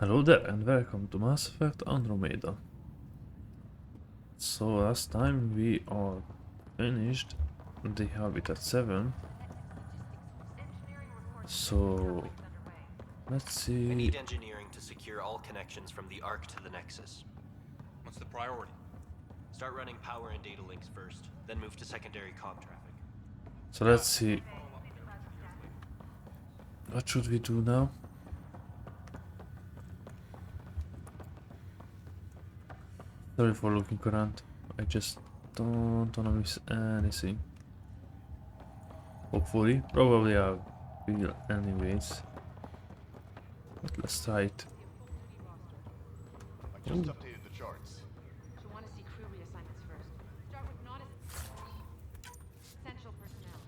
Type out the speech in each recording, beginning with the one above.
Hello there and welcome to Mass Effect Andromeda. So last time we are finished the Habitat 7. So let's I see. need engineering to secure all connections from the Ark to the Nexus. What's the priority? Start running power and data links first, then move to secondary comm traffic. So let's see. What should we do now? Sorry for looking around. I just don't wanna miss anything. Hopefully. Probably I will anyways. But let's try it. I just updated the charts. You'll want to see crew reassignments first. Start with non-essential personnel.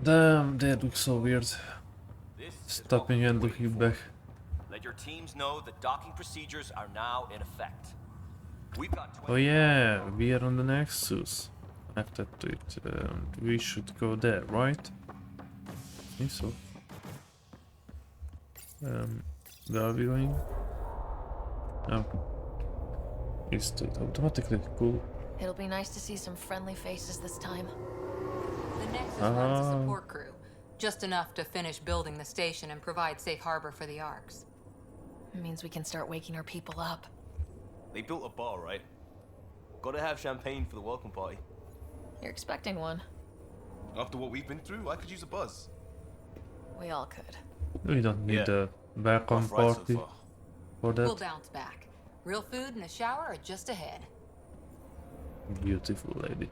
Damn, they look so weird. This is Stopping and looking back. Let your teams know that docking procedures are now in effect. We've got Oh yeah, we are on the Nexus. After it, we should go there, right? I think so. Where are we going? No. It's it automatically. Cool. It'll be nice to see some friendly faces this time. The Nexus runs a support crew. Just enough to finish building the station and provide safe harbor for the Arks. It means we can start waking our people up. They built a bar, right? Gotta have champagne for the welcome party. You're expecting one. After what we've been through, I could use a buzz. We all could. We don't need Yeah. a welcome Rough ride so party far. for We'll that. bounce back. Real food and a shower are just ahead. Beautiful lady.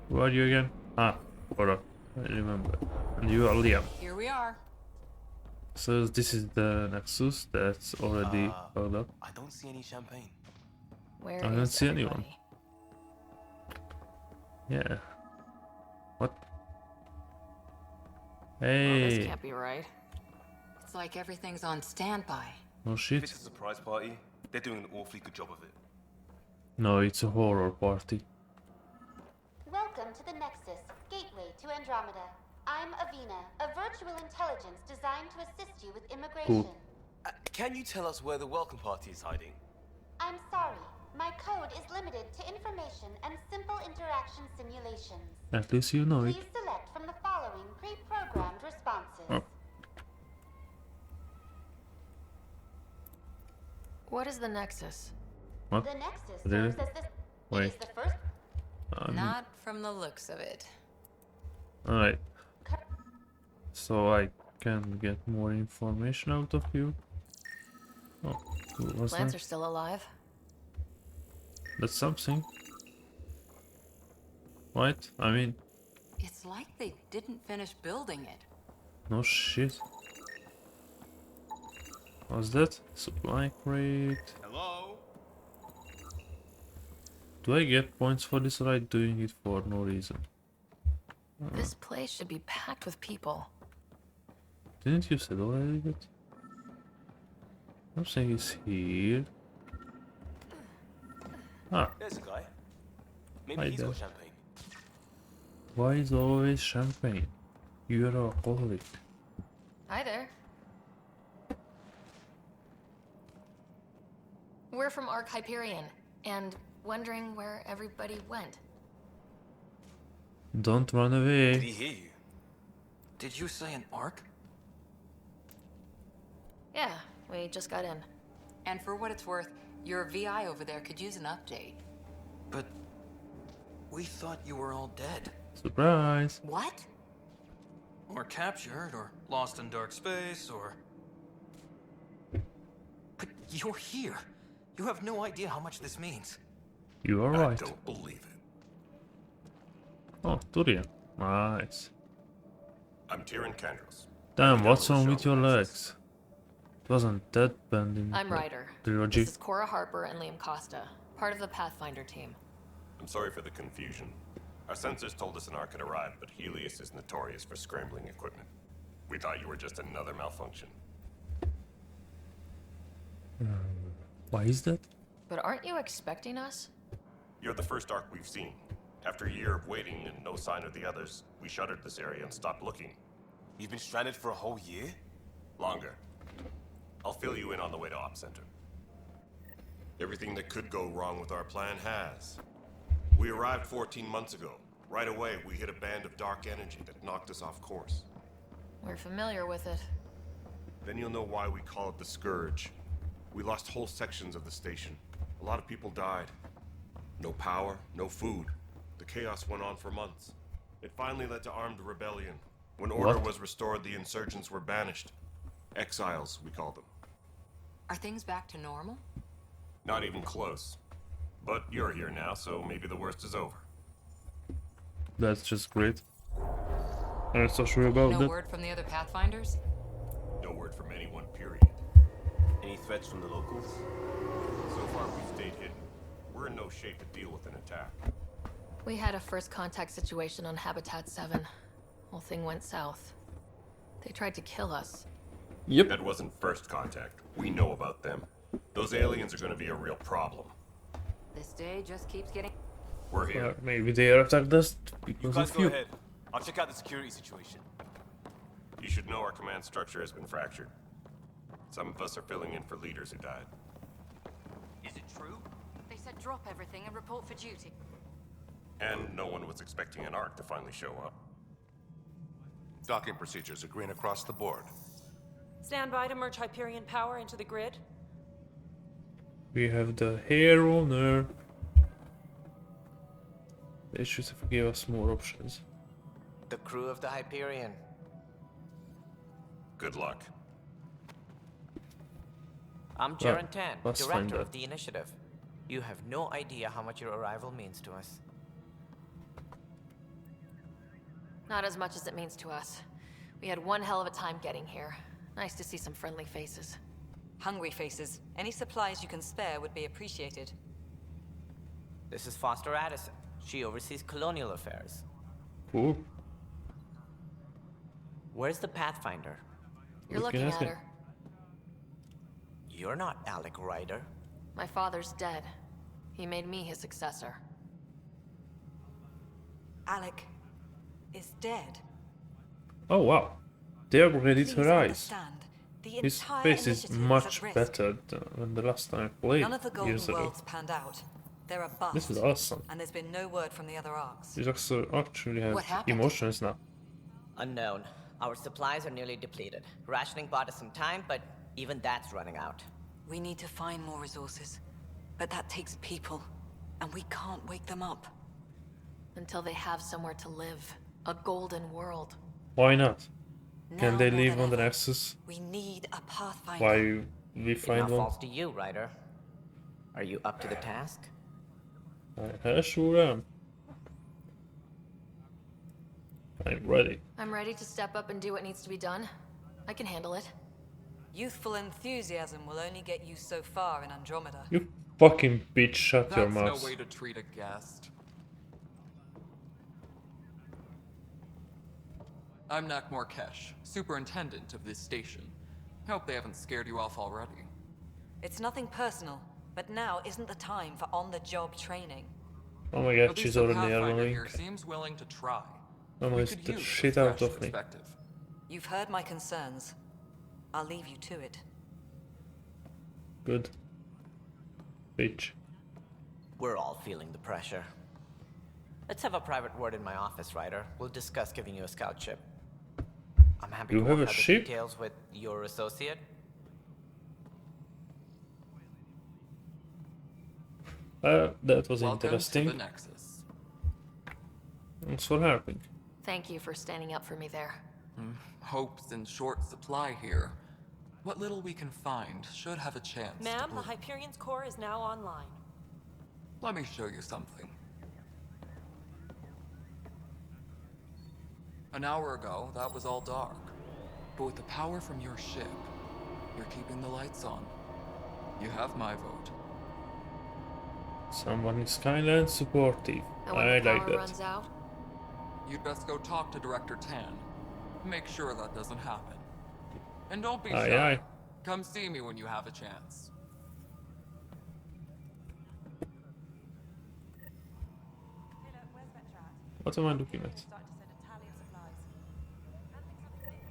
Who are you again? Ah, Cora. I remember. And you are Liam. Here we are. So this is the Nexus that's already held up. I don't see any champagne. Where I don't is see anyone. everybody? Yeah. What? Well, Hey. this can't be right. It's like everything's on standby. No If shit. it's a surprise party, they're doing an awfully good job of it. No, it's a horror party. Welcome to the Nexus, gateway to Andromeda. I'm Avina, a virtual intelligence designed to assist you with immigration. Cool. Can you tell us where the welcome party is hiding? I'm sorry, my code is limited to information and simple interaction simulations. At least you know it. Please select from the following pre-programmed responses. Oh. What is the Nexus? What? The Nexus Really? serves as the... It Wait. is the first... Not from the looks of it. Alright. So I can get more information out of you. Oh, cool. What's Plants that? are still alive. That's something. Right? I mean, It's like they didn't finish building it. no shit. What's that? Supply crate. Hello? Do I get points for this or am I doing it for no reason? This place should be packed with people. Didn't you say already that? Something is here. Ah, There's a guy. Hi Maybe he's got there. champagne. why is always champagne? You're an alcoholic. Hi there. We're from Ark Hyperion, and wondering where everybody went. Don't run Did away. he hear you? Did you say an arc? Yeah, we just got in. And for what it's worth, your VI over there could use an update. But we thought you were all dead. Surprise. What? Or captured, or lost in dark space, or... But you're here. You have no idea how much this means. You are I right. don't believe it. Oh, Turian. Nice. I'm Tyrion Kandros. Damn, what's wrong with your legs? It wasn't that bad in I'm the Ryder. trilogy. This is Cora Harper and Liam Costa, part of the Pathfinder team. I'm sorry for the confusion. Our sensors told us an Ark had arrived, but Helios is notorious for scrambling equipment. We thought you were just another malfunction. Why is that? But aren't you expecting us? You're the first Ark we've seen. After a year of waiting and no sign of the others, we shuttered this area and stopped looking. You've been stranded for a whole year? Longer. I'll fill you in on the way to Op Center. Everything that could go wrong with our plan has. We arrived 14 months ago. Right away, we hit a band of dark energy that knocked us off course. We're familiar with it. Then you'll know why we call it the Scourge. We lost whole sections of the station. A lot of people died. No power, no food. The chaos went on for months. It finally led to armed rebellion. When order was restored, the insurgents were banished. Exiles, we call them. Are things back to normal? Not even close. But you're here now, so maybe the worst is over. That's just great. I'm not so sure about No that. word from the other Pathfinders? No word from anyone, period. Any threats from the locals? So far, we've stayed hidden. We're in no shape to deal with an attack. We had a first contact situation on Habitat 7. Whole thing went south. They tried to kill us. Yep. That wasn't first contact. We know about them. Those aliens are going to be a real problem. This day just keeps getting... We're here. Maybe they attacked us You because guys of go you. ahead. I'll check out the security situation. You should know our command structure has been fractured. Some of us are filling in for leaders who died. Is it true? They said drop everything and report for duty. And no one was expecting an Ark to finally show up. Docking procedures are green across the board. Stand by to merge Hyperion power into the grid. We have the hair owner. They should have given us more options. The crew of the Hyperion. Good luck. I'm Jaren Tan, let's find director out. of the initiative. You have no idea how much your arrival means to us. Not as much as it means to us. We had one hell of a time getting here. Nice to see some friendly faces. Hungry faces. Any supplies you can spare would be appreciated. This is Foster Addison. She oversees colonial affairs. Cool. Where's the Pathfinder? You're We can looking ask at him. her. You're not Alec Ryder. My father's dead. He made me his successor. Alec is dead. Oh wow. They're ready Please to rise. understand, the His entire face is initiative much at risk. better than the last time I played None of the golden years ago. worlds panned out. They're a bust. This is awesome. And there's been no word from the other arcs. These actually have What happened? emotions now. Unknown. Our supplies are nearly depleted. Rationing bought us some time, but even that's running out. We need to find more resources. But that takes people. And we can't wake them up. Until they have somewhere to live. A golden world. Why not? Can Now they more live than on the ever, Nexus? We need a pathfinder. Why we It find now one? falls to you, Ryder. Are you up to the task? I sure am. I'm ready. I'm ready to step up and do what needs to be done. I can handle it. Youthful enthusiasm will only get you so far in Andromeda. You fucking bitch, shut your That's mouth. no way to treat a guest. I'm Nak Morkesh, superintendent of this station. Hope they haven't scared you off already. It's nothing personal, but now isn't the time for on-the-job training. Oh my At god, least she's the already Pathfinder here yelling. seems willing to try. Almost Could the use a shit out fresh of me. perspective. You've heard my concerns. I'll leave you to it. Good. Bitch. We're all feeling the pressure. Let's have a private word in my office, Ryder. We'll discuss giving you a scout ship. I'm happy You to have work a out the ship? details with your associate. That was Welcome interesting. to the Nexus. Thanks for helping. Thank you for standing up for me there. Hope's in short supply here. What little we can find should have a chance to Ma'am, the bloom. Hyperion's core is now online. Let me show you something. An hour ago, that was all dark. But with the power from your ship, you're keeping the lights on. You have my vote. Someone is kind and supportive. And when I the like power that. runs out, You'd best go talk to Director Tan. Make sure that doesn't happen. And don't be Aye, shy. aye. Come see me when you have a chance. What am I looking at?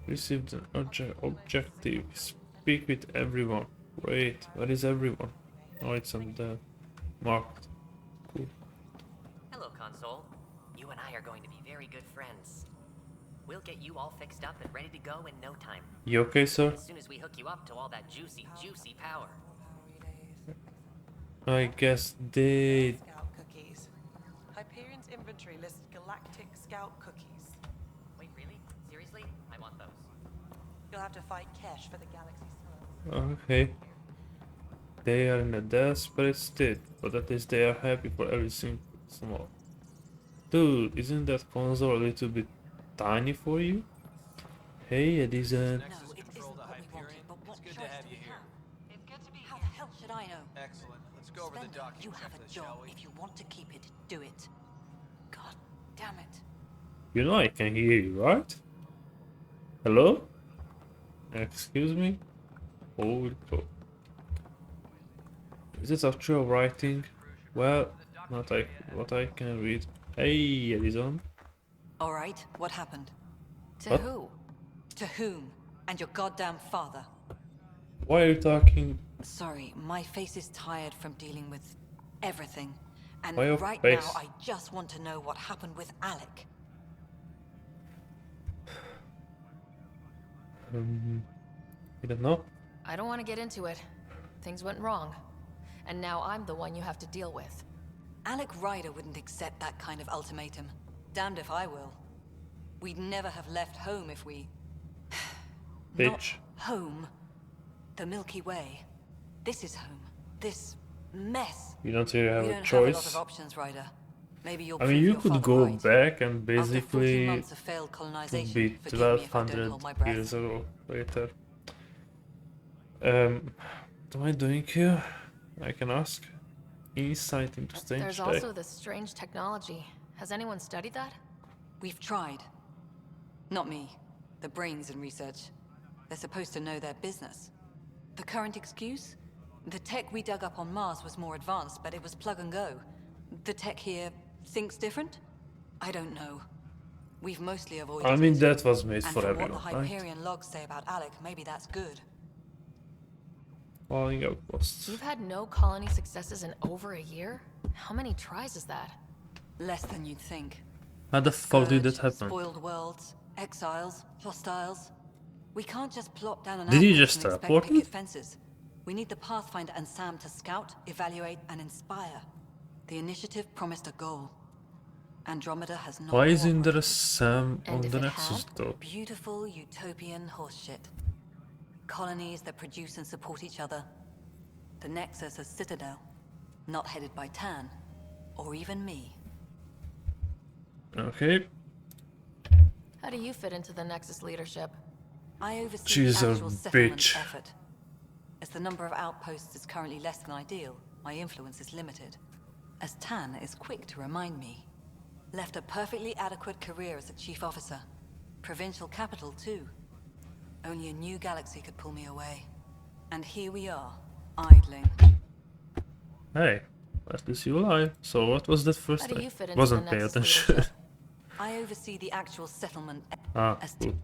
Received an objective. Speak with everyone. Wait, where is everyone? Oh, it's on the marked. Cool. Hello, Console. You and I are going to be very good friends. We'll get you all fixed up and ready to go in no time. You okay, sir? As soon as we hook you up to all that juicy, juicy power. I guess they... Scout cookies. Hyperion's inventory lists galactic scout cookies. Wait, really? Seriously? I want those. You'll have to fight Kesh for the galaxy's Okay. They are in a desperate state, but at least they are happy for everything small. Dude, isn't that console a little bit tiny for you? Hey, Edison. Nexus control to Hyperion. It's good to have you here. It's good to be How the hell should I know? Excellent. Let's go over the docking You have a checklist, job. shall we? If you want to keep it, do it. God damn it. You know I can hear you, right? Hello? Excuse me? Holy cow. Is this actual writing? Well, not what I can read. Hey, Edison. All right, what happened? To What? who? To whom? And your goddamn father. Why are you talking? Sorry, my face is tired from dealing with everything. And Why your right face? now, I just want to know what happened with Alec. I don't know. I don't want to get into it. Things went wrong. And now I'm the one you have to deal with. Alec Ryder wouldn't accept that kind of ultimatum. Damned if I will. We'd never have left home if we... Not Bitch. home. The Milky Way. This is home. This mess. You don't really have We a don't have a lot choice. of options, Ryder. Maybe you'll I mean, prove you your could father go right. back and After 14 basically months of failed to colonization, be forgive me if I don't 1200 hold my breath. years ago later. What am I doing here? I can ask. Insight into strange There's tech. also this strange technology. Has anyone studied that? We've tried. Not me. The brains in research. They're supposed to know their business. The current excuse? The tech we dug up on Mars was more advanced, but it was plug and go. The tech here thinks different? I don't know. We've mostly avoided I mean, it. that was made And for from everyone, what the right? Hyperion logs say about Alec, maybe that's good. Falling outposts. You've had no colony successes in over a year? How many tries is that? Less than you'd think. How the fuck did that Scourge, happen? Spoiled worlds, exiles, hostiles. We can't just plop down an Did he outpost just and expect teleport picket it? fences. We need the Pathfinder and Sam to scout, evaluate, and inspire. The initiative promised a goal. Andromeda has not. Why isn't there a cooperated. Sam on And if the it Nexus had, though? beautiful utopian horseshit. Colonies that produce and support each other. The Nexus as Citadel, not headed by Tan, or even me. Okay. How do you fit into the Nexus leadership? I oversee She's the a actual settlement bitch. effort. As the number of outposts is currently less than ideal, my influence is limited. As Tan is quick to remind me. Left a perfectly adequate career as a chief officer. Provincial capital, too. Only a new galaxy could pull me away. And here we are, idling. Hey, at least you lie. So what was that first How do time? you fit into Wasn't the paying Nexus attention. leadership? I oversee the actual settlement. Ah, as cool.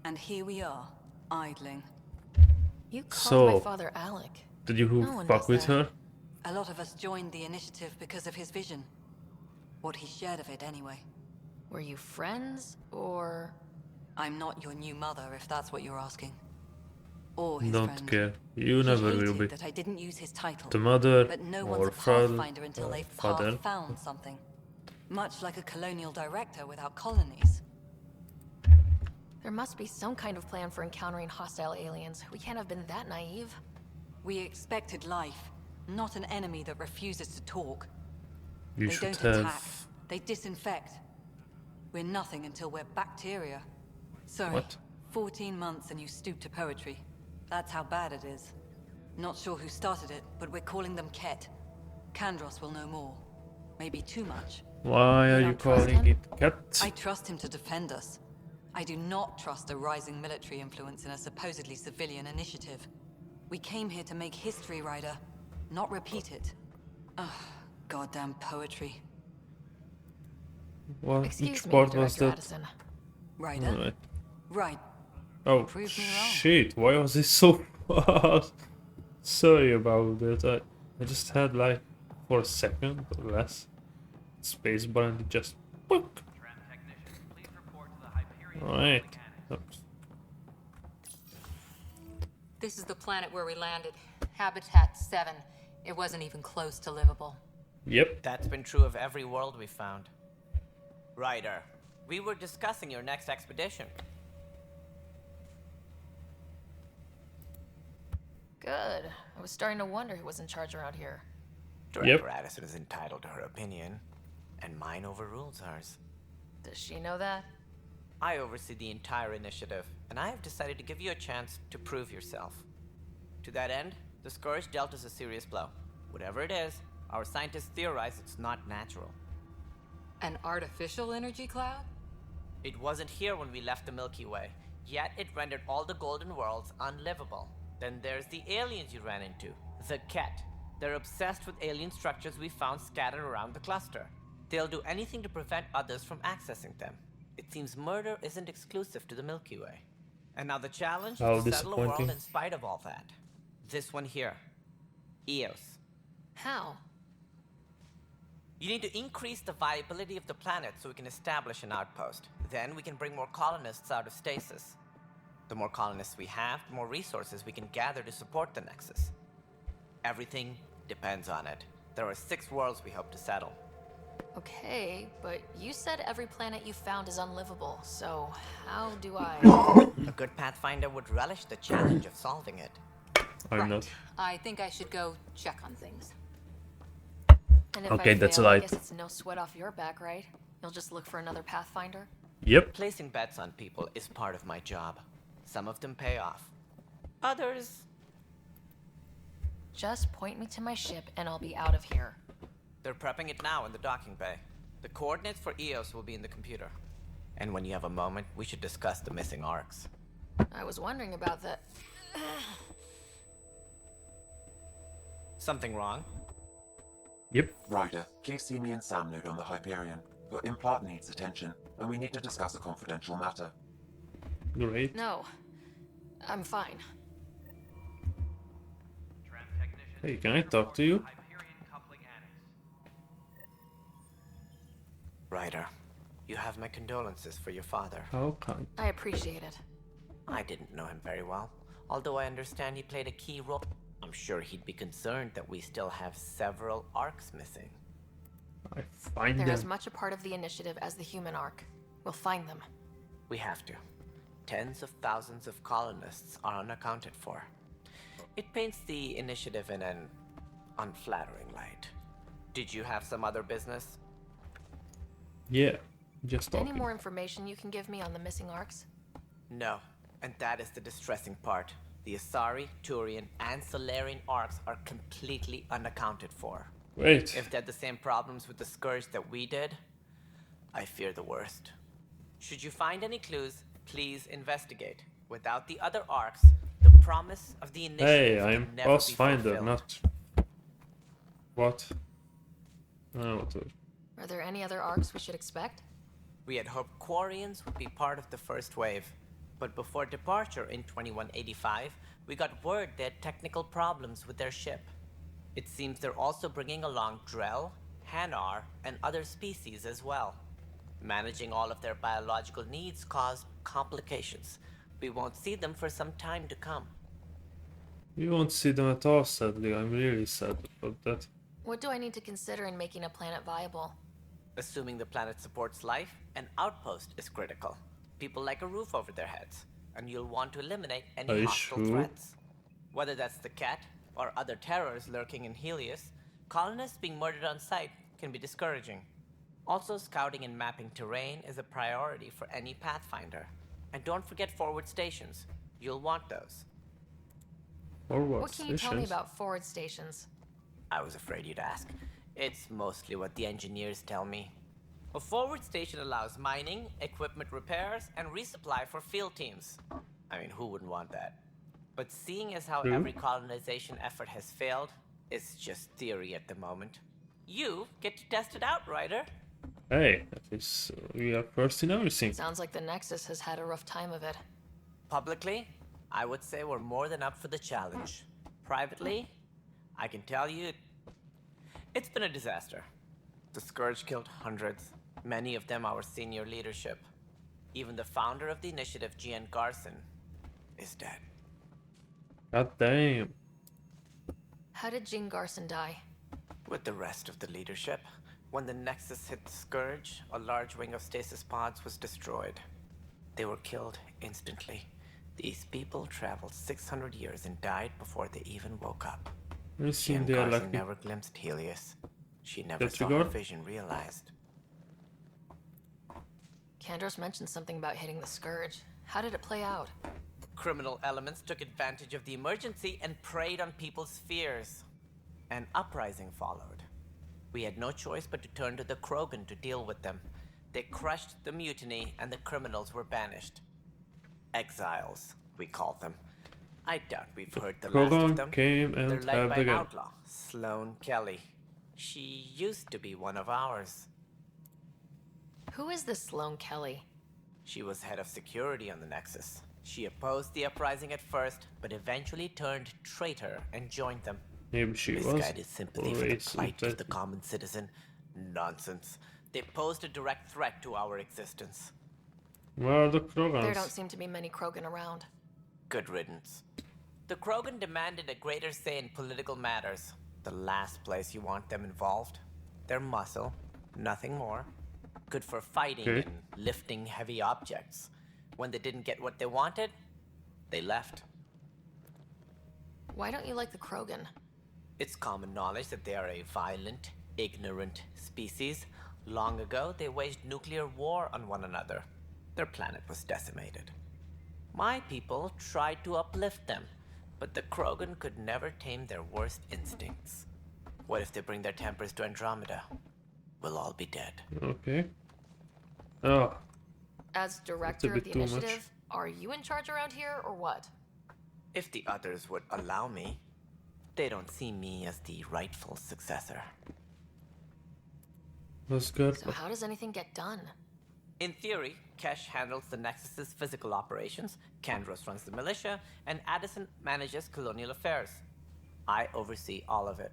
And here we are, idling. You called my So, father Alec. did you No one fuck does with that. her? A lot of us joined the initiative because of his vision. What he shared of it, anyway. Were you friends, or...? I'm not your new mother, if that's what you're asking. Or his Don't friend. care. You He never hated will be. that I didn't use his title. The mother But no or one's a father, pathfinder until they've father. found something. Much like a colonial director without colonies. There must be some kind of plan for encountering hostile aliens. We can't have been that naive. We expected life, not an enemy that refuses to talk. You They should don't have. attack. They disinfect. We're nothing until we're bacteria. Sorry. What? 14 months and you stoop to poetry. That's how bad it is. Not sure who started it, but we're calling them Ket. Kandros will know more. Maybe too much. Why are you don't trust calling him? it cat? I trust him to defend us. I do not trust a rising military influence in a supposedly civilian initiative. We came here to make history, Ryder, not repeat it. Ugh, goddamn poetry. Well, Excuse which me, part Director was that? Addison. Ryder? Alright. Right. Oh, Prove me wrong. shit, why was it so fast? Sorry about that. I just had like, for a second or less, spacebar and it just... Book. Alright. This is the planet where we landed. Habitat 7. It wasn't even close to livable. Yep. That's been true of every world we found. Ryder, we were discussing your next expedition. Good. I was starting to wonder who was in charge around here. Director Addison is entitled to her opinion, and mine overrules ours. Does she know that? I oversee the entire initiative, and I have decided to give you a chance to prove yourself. To that end, the Scourge dealt us a serious blow. Whatever it is, our scientists theorize it's not natural. An artificial energy cloud? It wasn't here when we left the Milky Way, yet it rendered all the golden worlds unlivable. Then there's the aliens you ran into, the Ket. They're obsessed with alien structures we found scattered around the cluster. They'll do anything to prevent others from accessing them. It seems murder isn't exclusive to the Milky Way. And now the challenge is to settle a world in spite of all that. This one here. Eos. How? You need to increase the viability of the planet so we can establish an outpost. Then we can bring more colonists out of stasis. The more colonists we have, the more resources we can gather to support the Nexus. Everything depends on it. There are 6 worlds we hope to settle. Okay, but you said every planet you found is unlivable, so how do I... A good Pathfinder would relish the challenge of solving it. I'm not. I think I should go check on things. And if Okay, I that's fail, a lie. I guess it's no sweat off your back, right? You'll just look for another Pathfinder? Yep. Placing bets on people is part of my job. Some of them pay off. Others... Just point me to my ship and I'll be out of here. They're prepping it now in the docking bay. The coordinates for Eos will be in the computer. And when you have a moment, we should discuss the missing arcs. I was wondering about that. Something wrong? Yep. Ryder, please see me and Sam node on the Hyperion. Your implant needs attention, and we need to discuss a confidential matter. Great. No, I'm fine. Hey, can I talk to you? Ryder, you have my condolences for your father. How kind. I appreciate it. I didn't know him very well, although I understand he played a key role. I'm sure he'd be concerned that we still have several arcs missing. I find They're them. as much a part of the initiative as the human arc. We'll find them. We have to. Tens of thousands of colonists are unaccounted for. It paints the initiative in an unflattering light. Did you have some other business? Yeah, just talking. Any more information you can give me on the missing arcs? No, and that is the distressing part. The Asari, Turian, and Solarian arcs are completely unaccounted for. Wait. If they had the same problems with the Scourge that we did, I fear the worst. Should you find any clues, please investigate. Without the other arcs, the promise of the initiative Hey, can I'm never be Pathfinder, fulfilled. not... What? Oh, whatever. Are there any other arcs we should expect? We had hoped Quarians would be part of the first wave, but before departure in 2185, we got word they had technical problems with their ship. It seems they're also bringing along Drell, Hanar, and other species as well. Managing all of their biological needs caused complications. We won't see them for some time to come. We won't see them at all, sadly. I'm really sad about that. What do I need to consider in making a planet viable? Assuming the planet supports life, an outpost is critical. People like a roof over their heads, and you'll want to eliminate Are any you hostile sure? threats. Whether that's the Ket or other terrors lurking in Helios, colonists being murdered on sight can be discouraging. Also, scouting and mapping terrain is a priority for any Pathfinder. And don't forget forward stations. You'll want those. Forward What can you tell me stations? about forward stations? I was afraid you'd ask. It's mostly what the engineers tell me. A forward station allows mining, equipment repairs, and resupply for field teams. I mean, who wouldn't want that? But seeing as how True. every colonization effort has failed, it's just theory at the moment. You get to test it out, Ryder. Hey, at least we are first in everything. Sounds like the Nexus has had a rough time of it. Publicly, I would say we're more than up for the challenge. Privately, I can tell you it's been a disaster. The Scourge killed hundreds, many of them our senior leadership. Even the founder of the initiative, Gian Garson, is dead. God damn. How did Jean Garson die? With the rest of the leadership, when the Nexus hit the Scourge, a large wing of stasis pods was destroyed. They were killed instantly. These people traveled 600 years and died before they even woke up. Jean Garson never glimpsed Helios. She never saw her vision realized. Kandros mentioned something about hitting the Scourge. How did it play out? Criminal elements took advantage of the emergency and preyed on people's fears. An uprising followed. We had no choice but to turn to the Krogan to deal with them. They crushed the mutiny and the criminals were banished. Exiles, we called them. I doubt we've heard the last of them. Came and They're led by an again. outlaw, Sloane Kelly. She used to be one of ours. Who is this Sloane Kelly? She was head of security on the Nexus. She opposed the uprising at first, but eventually turned traitor and joined them. Maybe she was Misguided sympathy for the plight of the common citizen. Nonsense. They posed a direct threat to our existence. Where are the Krogans? There don't seem to be many Krogan around. Good riddance. The Krogan demanded a greater say in political matters. The last place you want them involved. Their muscle, nothing more. Good for fighting and lifting heavy objects. When they didn't get what they wanted, they left. Why don't you like the Krogan? It's common knowledge that they are a violent, ignorant species. Long ago, they waged nuclear war on one another. Their planet was decimated. My people tried to uplift them, but the Krogan could never tame their worst instincts. What if they bring their tempers to Andromeda? We'll all be dead. Okay. Oh. As director of the initiative, are you in charge around here or what? If the others would allow me, they don't see me as the rightful successor. That's good. So how does anything get done? In theory, Kesh handles the Nexus's physical operations, Kandros runs the militia, and Addison manages colonial affairs. I oversee all of it.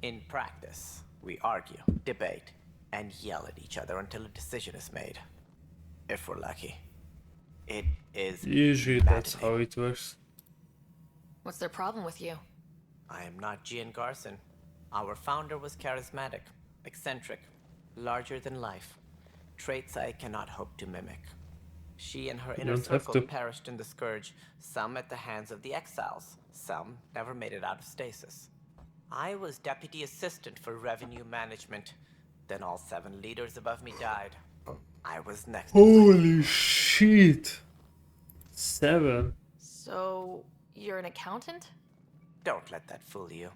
In practice, we argue, debate, and yell at each other until a decision is made. If we're lucky. It is usually that's how it works. What's their problem with you? I am not Gian Garson. Our founder was charismatic, eccentric, larger than life. Traits I cannot hope to mimic. She and her inner circle perished in the Scourge, some at the hands of the exiles, some never made it out of stasis. I was deputy assistant for revenue management. Then all 7 leaders above me died. I was next. Holy shit! 7. So, you're an accountant? Don't let that fool you.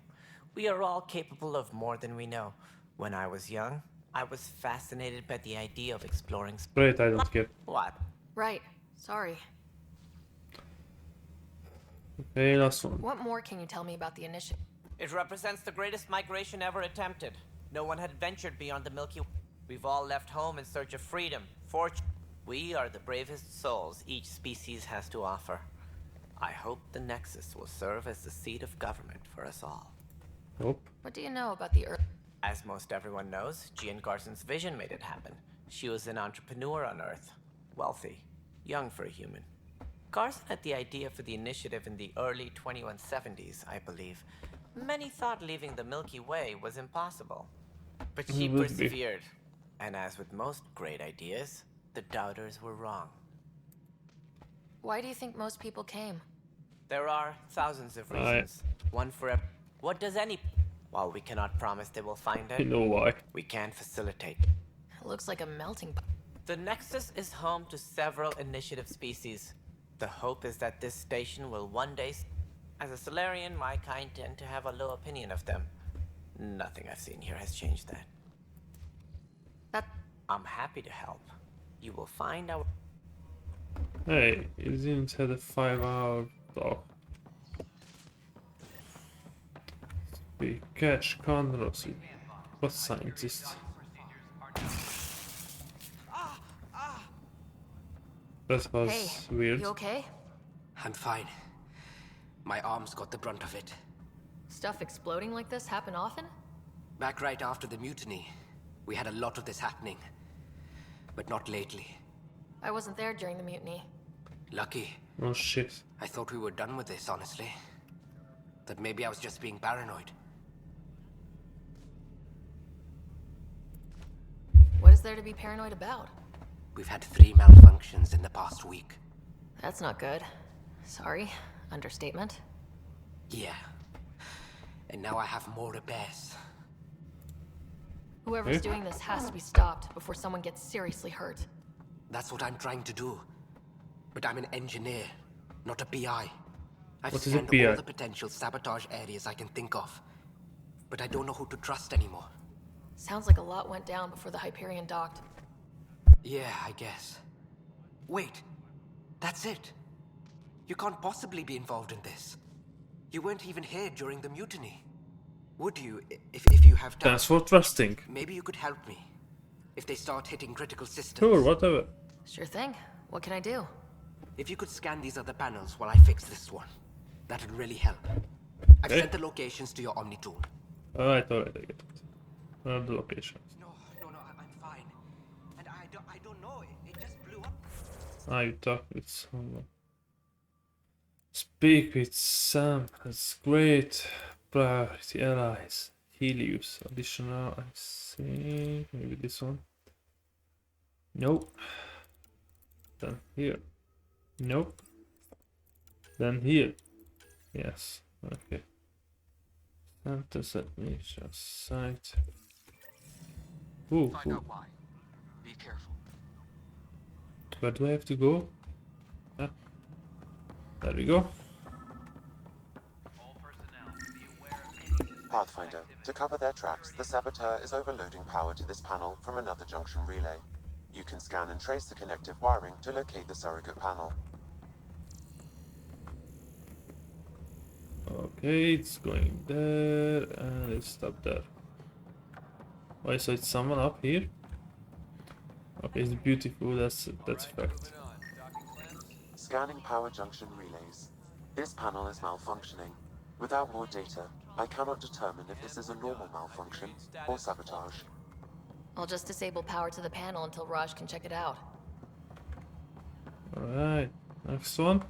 We are all capable of more than we know. When I was young, I was fascinated by the idea of exploring space. Wait, I don't get. What? Right. Sorry. Okay, last one. What more can you tell me about the initiative? It represents the greatest migration ever attempted. No one had ventured beyond the Milky Way. We've all left home in search of freedom, fortune. We are the bravest souls each species has to offer. I hope the Nexus will serve as the seat of government for us all. Nope. What do you know about the Earth? As most everyone knows, Gian Garson's vision made it happen. She was an entrepreneur on Earth. Wealthy. Young for a human. Garson had the idea for the initiative in the early 2170s, I believe. Many thought leaving the Milky Way was impossible. But she persevered. And as with most great ideas, the doubters were wrong. Why do you think most people came? There are thousands of reasons. One for every... What does any... While we cannot promise they will find it, you know why. We can facilitate. It looks like a melting pot. The Nexus is home to several initiative species. The hope is that this station will one day... As a Solarian, my kind tend to have a low opinion of them. Nothing I've seen here has changed that. I'm happy to help. You will find our... Hey, you didn't have a 5-hour talk. We catch Conrosi. What scientist? That was Hey, weird. you okay? I'm fine. My arms got the brunt of it. Stuff exploding like this happen often? Back right after the mutiny, we had a lot of this happening. But not lately. I wasn't there during the mutiny. Lucky. Oh shit. I thought we were done with this, honestly. That maybe I was just being paranoid. What is there to be paranoid about? We've had 3 malfunctions in the past week. That's not good. Sorry. Understatement. Yeah. And now I have more repairs. Whoever's doing this has to be stopped before someone gets seriously hurt. That's what I'm trying to do. But I'm an engineer, not a PI. I've What is a scanned PI? all the potential sabotage areas I can think of. But I don't know who to trust anymore. Sounds like a lot went down before the Hyperion docked. Yeah, I guess. Wait. That's it. You can't possibly be involved in this. You weren't even here during the mutiny. Would you, if you have time? Thanks for trusting. Maybe you could help me. If they start hitting critical systems. Sure, whatever. Sure thing. What can I do? If you could scan these other panels while I fix this one, that'd really help. I've Okay. sent the locations to your Omni tool. Alright, I get it. Where are the locations? No, I'm fine. And I don't know, it just blew up. Ah, you talk with someone. Speak with Sam. That's great. Priority allies. Helios. Additional, I think. Maybe this one. Nope. Then here. Nope. Then here. Yes. Okay. Santa's admission site. Ooh, Find out why. Be careful. Where do I have to go? Ah. There we go. Pathfinder, to cover their tracks, the saboteur is overloading power to this panel from another junction relay. You can scan and trace the connective wiring to locate the surrogate panel. Okay, it's going there and it's stop there. Oh, so it's someone up here? Okay, it's beautiful, that's a fact. Scanning power junction relays. This panel is malfunctioning. Without more data, I cannot determine if this is a normal malfunction or sabotage. I'll just disable power to the panel until Raj can check it out. Alright, next one.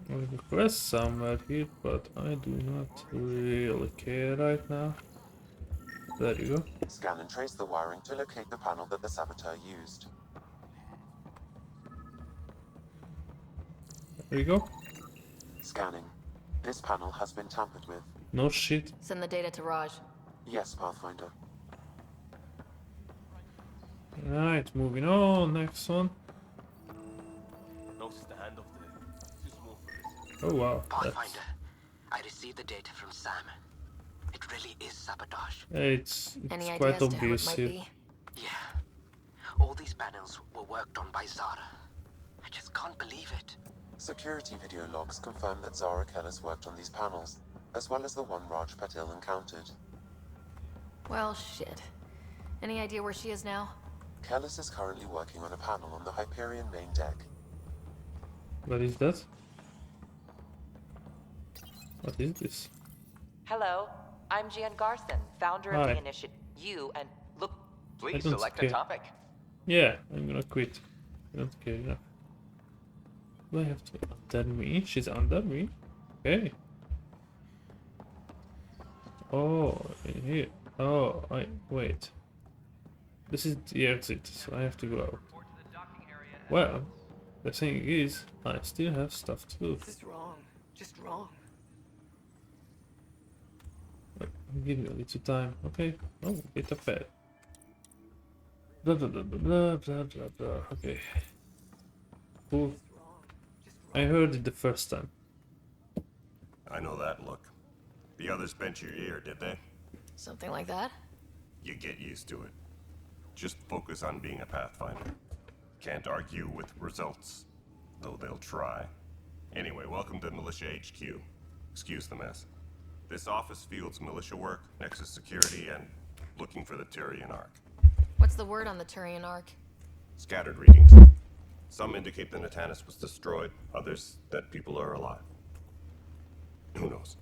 I have a quest somewhere here, but I do not really care right now. There you go. Scan and trace the wiring to locate the panel that the saboteur used. There you go. Scanning. This panel has been tampered with. No shit. Send the data to Raj. Yes, Pathfinder. Right, moving on. Next one. No stand of the too small for this. Oh wow. Pathfinder, I received the data from Sam. It really is sabotage. It's Any quite ideas to how it obvious might here. be? Yeah. All these panels were worked on by Zara. I just can't believe it. Security video logs confirm that Zara Kellis worked on these panels, as well as the one Raj Patil encountered. Well, shit. Any idea where she is now? Kellis is currently working on a panel on the Hyperion main deck. What is that? What is this? Hello, I'm Jan Garson, founder of Hi. the initiative. You and look. Please select a topic. Yeah, I'm gonna quit. I don't care enough. Do I have to under me? She's under me? Okay. Oh, in here. Oh, wait. This is the exit, so I have to go out. Well, the thing is, I still have stuff to do. This is wrong. Just wrong. But I'll give you a little time, okay? Oh, get a pad. Blah blah blah blah blah blah blah. Okay. Cool. I heard it the first time. I know that look. The others bent your ear, did they? Something like that? You get used to it. Just focus on being a Pathfinder. Can't argue with results, though they'll try. Anyway, welcome to Militia HQ. Excuse the mess. This office fields militia work, Nexus security, and looking for the Turian Ark. What's the word on the Turian Ark? Scattered readings. Some indicate the Natanus was destroyed, others that people are alive. Who knows?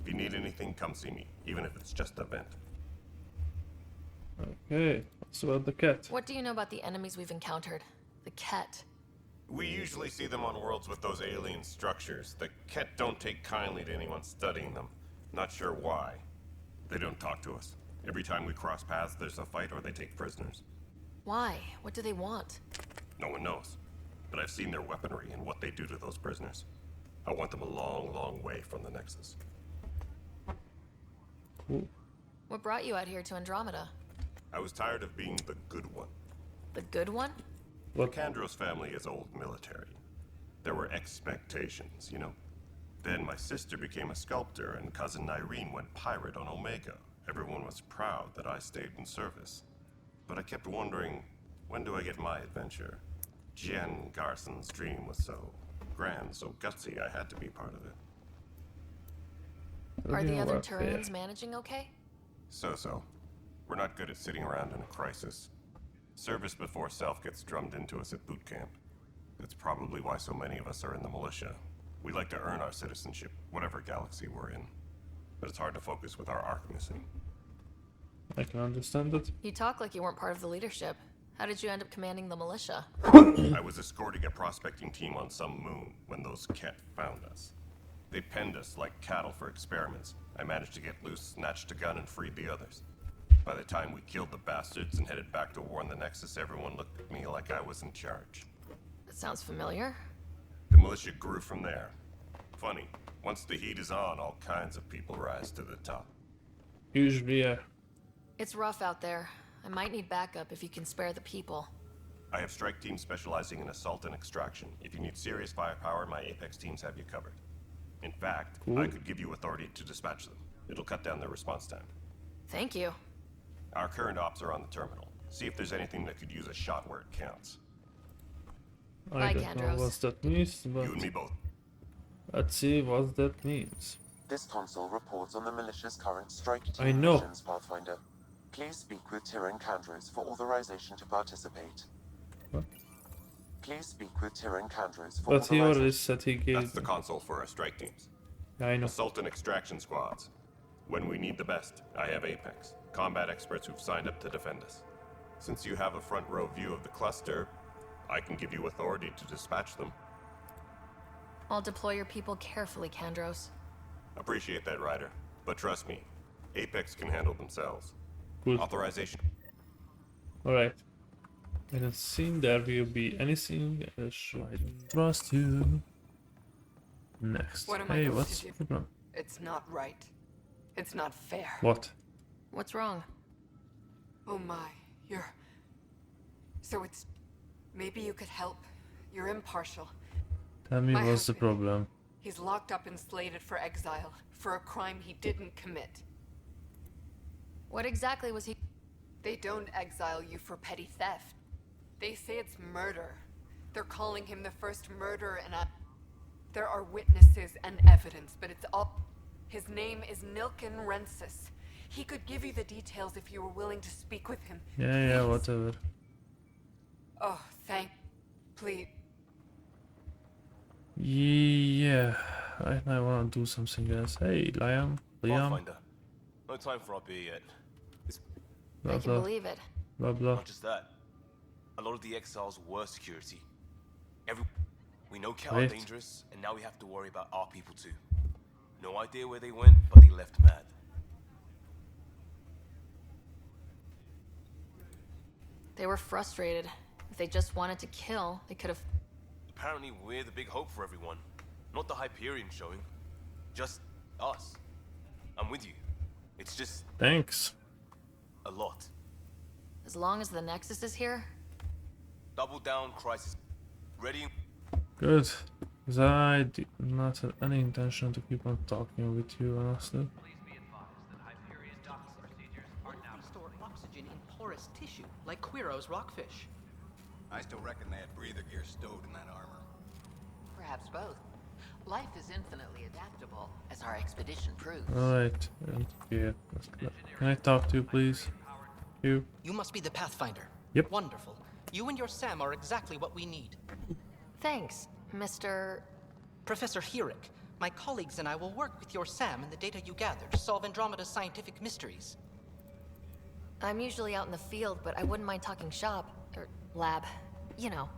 If you need anything, come see me, even if it's just a vent. Okay, what's about the cat? What do you know about the enemies we've encountered? The Ket. We usually see them on worlds with those alien structures. The Ket don't take kindly to anyone studying them. Not sure why. They don't talk to us. Every time we cross paths, there's a fight or they take prisoners. Why? What do they want? No one knows. But I've seen their weaponry and what they do to those prisoners. I want them a long, long way from the Nexus. Cool. What brought you out here to Andromeda? I was tired of being the good one. The good one? The Kandros family is old military. There were expectations, you know? Then my sister became a sculptor and cousin Irene went pirate on Omega. Everyone was proud that I stayed in service. But I kept wondering, when do I get my adventure? Jen Garson's dream was so grand, so gutsy, I had to be part of it. Are the other Turians managing okay? So. We're not good at sitting around in a crisis. Service before self gets drummed into us at boot camp. That's probably why so many of us are in the militia. We like to earn our citizenship, whatever galaxy we're in. But it's hard to focus with our arc missing. I can understand that. You talk like you weren't part of the leadership. How did you end up commanding the militia? I was escorting a prospecting team on some moon when those Ket found us. They penned us like cattle for experiments. I managed to get loose, snatched a gun, and freed the others. By the time we killed the bastards and headed back to warn the Nexus, everyone looked at me like I was in charge. That sounds familiar. The militia grew from there. Funny, once the heat is on, all kinds of people rise to the top. Usually, yeah. It's rough out there. I might need backup if you can spare the people. I have strike teams specializing in assault and extraction. If you need serious firepower, my Apex teams have you covered. In fact, I could give you authority to dispatch them. It'll cut down their response time. Thank you. Our current ops are on the terminal. See if there's anything that could use a shot where it counts. I don't know what that means, but... You and me both. Let's see what that means. This console reports on the militia's current strike team I know. missions, Pathfinder. Please speak with Tyrion Kandros for authorization to participate. What? Please speak with Tyrion Kandros for But he authorization. already said he gave... That's the console for our strike teams. Yeah, I know. Assault and extraction squads. When we need the best, I have Apex. Combat experts who've signed up to defend us. Since you have a front row view of the cluster, I can give you authority to dispatch them. I'll deploy your people carefully, Kandros. Appreciate that, Ryder. But trust me, Apex can handle themselves. Good. Authorization. Alright. I don't think there will be anything else I don't trust you. Next. What am I Hey, supposed what's to the do? problem? It's not right. It's not fair. What? What's wrong? Oh my, you're... So it's... Maybe you could help. You're impartial. Tell me My what's the husband. problem. He's locked up and slated for exile for a crime he didn't commit. What exactly was he... They don't exile you for petty theft. They say it's murder. They're calling him the first murderer in a... There are witnesses and evidence, but it's all... His name is Nilken Rensis. He could give you the details if you were willing to speak with him. Yeah, whatever. Oh, please. Yeah, I wanna do something else. Hey, Liam. Pathfinder. No time for our beer yet. Blah, I can blah. believe it. Blah blah. Not just that. A lot of the exiles were security. We know Ket are Right. dangerous, and now we have to worry about our people too. No idea where they went, but they left mad. They were frustrated. If they just wanted to kill, they could have... Apparently we're the big hope for everyone. Not the Hyperion showing. Just us. I'm with you. It's just Thanks. a lot. As long as the Nexus is here? Double down crisis. Ready? Good. Because I did not have any intention to keep on talking with you, honestly. Store oxygen in porous tissue, like Quiro's rockfish. I still reckon they had breather gear stowed in that armor. Perhaps both. Life is infinitely adaptable, as our expedition proves. Alright. Can I talk to you, please? You? You must be the Pathfinder. Yep. Wonderful. You and your Sam are exactly what we need. Thanks, Mr. Professor Hirik, my colleagues and I will work with your Sam and the data you gather to solve Andromeda's scientific mysteries. I'm usually out in the field, but I wouldn't mind talking shop, or lab, you know.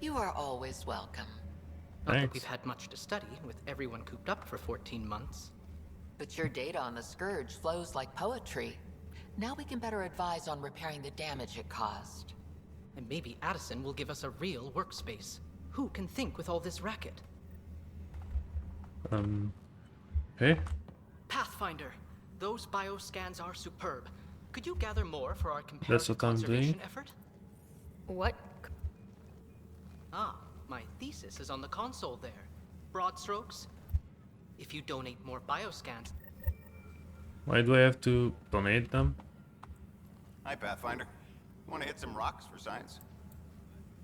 You are always welcome. Not that we've had much to study, with everyone cooped up for 14 months. But your data on the Scourge flows like poetry. Now we can better advise on repairing the damage it caused. And maybe Addison will give us a real workspace. Who can think with all this racket? Okay. Pathfinder, those bioscans are superb. Could you gather more for our That's comparative what I'm conservation doing. effort? What? Ah, my thesis is on the console there. Broad strokes? If you donate more bioscans... Why do I have to donate them? Hi, Pathfinder. Want to hit some rocks for science?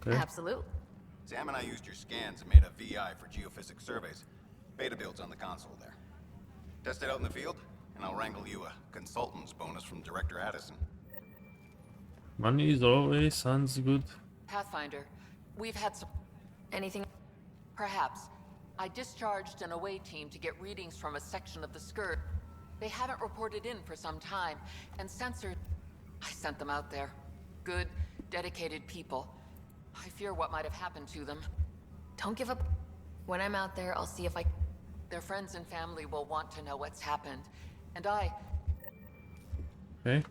Okay. Absolutely. Sam and I used your scans and made a VI for geophysics surveys. Beta builds on the console there. Test it out in the field, and I'll wrangle you a consultant's bonus from Director Addison. Money is always sounds good. Pathfinder, we've had some... Anything? Perhaps. I discharged an away team to get readings from a section of the Scourge. They haven't reported in for some time, and censored... I sent them out there. Good, dedicated people. I fear what might have happened to them. Don't give up. When I'm out there, I'll see if I... Their friends and family will want to know what's happened. And I... Okay.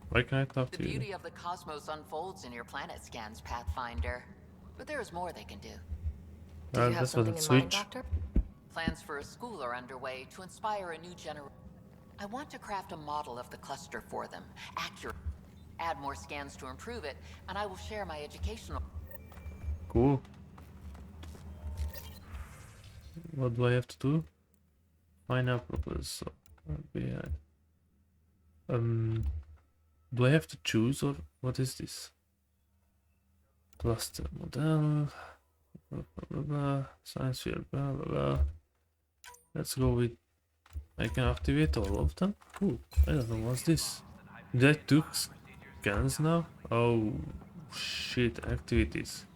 Why can I talk The to you? beauty of the cosmos unfolds in your planet scans, Pathfinder. But there is more they can do. Do you have That's something what in mind, switch. Doctor? Plans for a school are underway to inspire a new generation. I want to craft a model of the cluster for them. Accurate. Add more scans to improve it, and I will share my educational... Cool. What do I have to do? Find out proposal. Do I have to choose, or what is this? Cluster model. Blah, blah, blah, blah. Science field. Blah blah blah. Let's go with. I can activate all of them. Cool. I don't know what's this. Did I took scans now? Oh shit! Activities.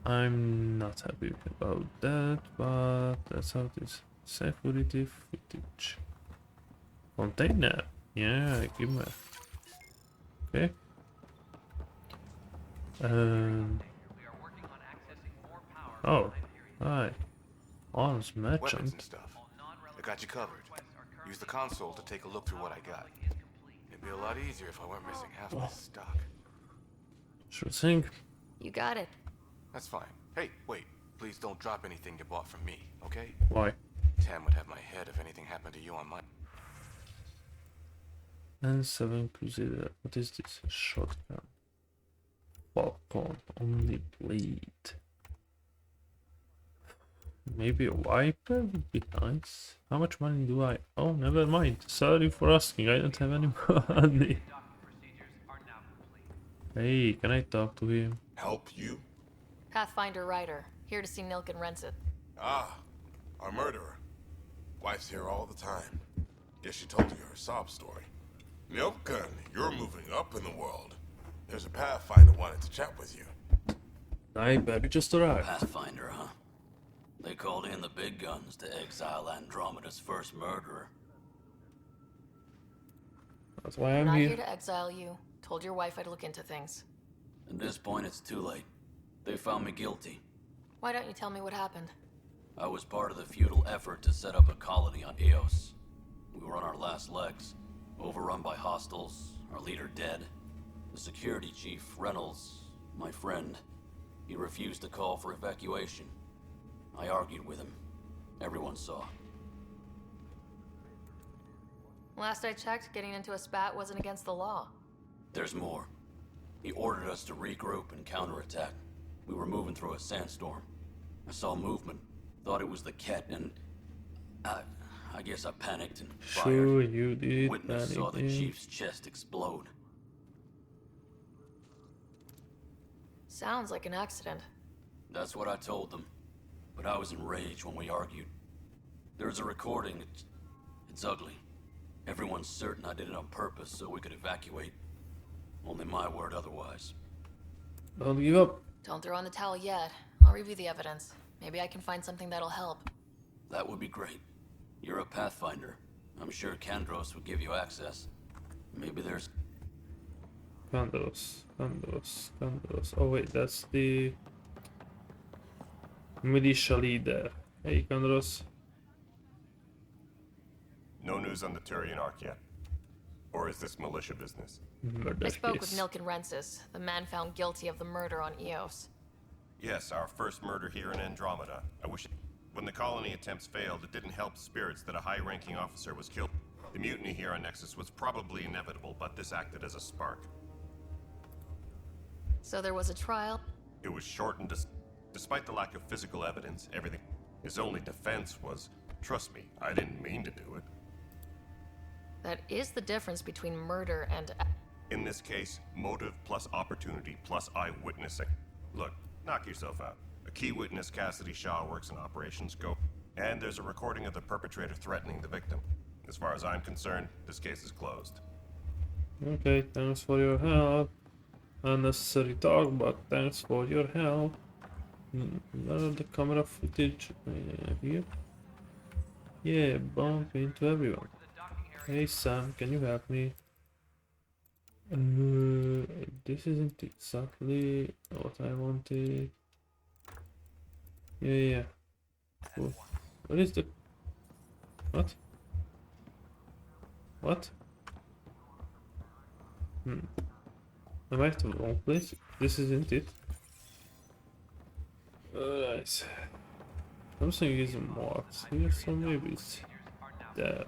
I'm not happy about that, but that's how it is. Security footage. Container. Yeah, give me. Okay. Oh, hi. Arms Weapons merchant. and stuff. I got you covered. Use the console to take a look through what I got. It'd be a lot easier if I weren't missing half my stock. Sure thing. You got it. That's fine. Hey, wait. Please don't drop anything you bought from me, okay? Why? Tam would have my head if anything happened to you on my... N7 Crusader. What is this? Shotgun. Popcorn. Only blade. Maybe a wiper would be nice. How much money do I... Oh, never mind. Sorry for asking. I don't have any money. Hey, can I talk to him? Help you? Pathfinder Ryder, here to see Nilk and Rancid. Ah, our murderer. Wife's here all the time. Guess she told you her sob story. Nilken, you're moving up in the world. There's a Pathfinder wanted to chat with you. I better just arrived. Pathfinder, huh? They called in the big guns to exile Andromeda's first murderer. That's why I'm Not here. here to exile you. Told your wife I'd look into things. At this point, it's too late. They found me guilty. Why don't you tell me what happened? I was part of the futile effort to set up a colony on Eos. We were on our last legs, overrun by hostiles, our leader dead. The security chief, Reynolds, my friend, he refused to call for evacuation. I argued with him. Everyone saw. Last I checked, getting into a spat wasn't against the law. There's more. He ordered us to regroup and counterattack. We were moving through a sandstorm. I saw movement, thought it was the Ket, and I guess I panicked and fired. Sure you did. Witness saw the panic. chief's chest explode. Sounds like an accident. That's what I told them. But I was enraged when we argued. There's a recording. It's ugly. Everyone's certain I did it on purpose so we could evacuate. Only my word otherwise. Don't give up. Don't throw in the towel yet. I'll review the evidence. Maybe I can find something that'll help. That would be great. You're a Pathfinder. I'm sure Kandros would give you access. Maybe there's... Kandros. Oh wait, that's the militia leader. Hey, Kandros. No news on the Turian Ark yet? Or is this militia business? I spoke with Nilken Rensis, the man found guilty of the murder on Eos. Yes, our first murder here in Andromeda. I wish when the colony attempts failed, it didn't help spirits that a high-ranking officer was killed. The mutiny here on Nexus was probably inevitable, but this acted as a spark. So there was a trial? It was short and despite the lack of physical evidence, everything. His only defense was, trust me, I didn't mean to do it. That is the difference between murder and... In this case, motive plus opportunity plus eyewitnessing. Look, knock yourself out. A key witness, Cassidy Shaw, works in Operations Go, and there's a recording of the perpetrator threatening the victim. As far as I'm concerned, this case is closed. Okay, thanks for your help. Unnecessary talk, but thanks for your help. The camera footage here. Yeah, bump into everyone. Hey Sam, can you help me? This isn't exactly what I wanted. Yeah. Cool. What is the... What? What? Am I at the wrong place? This isn't it. Alright. Something is marked here, so maybe it's there.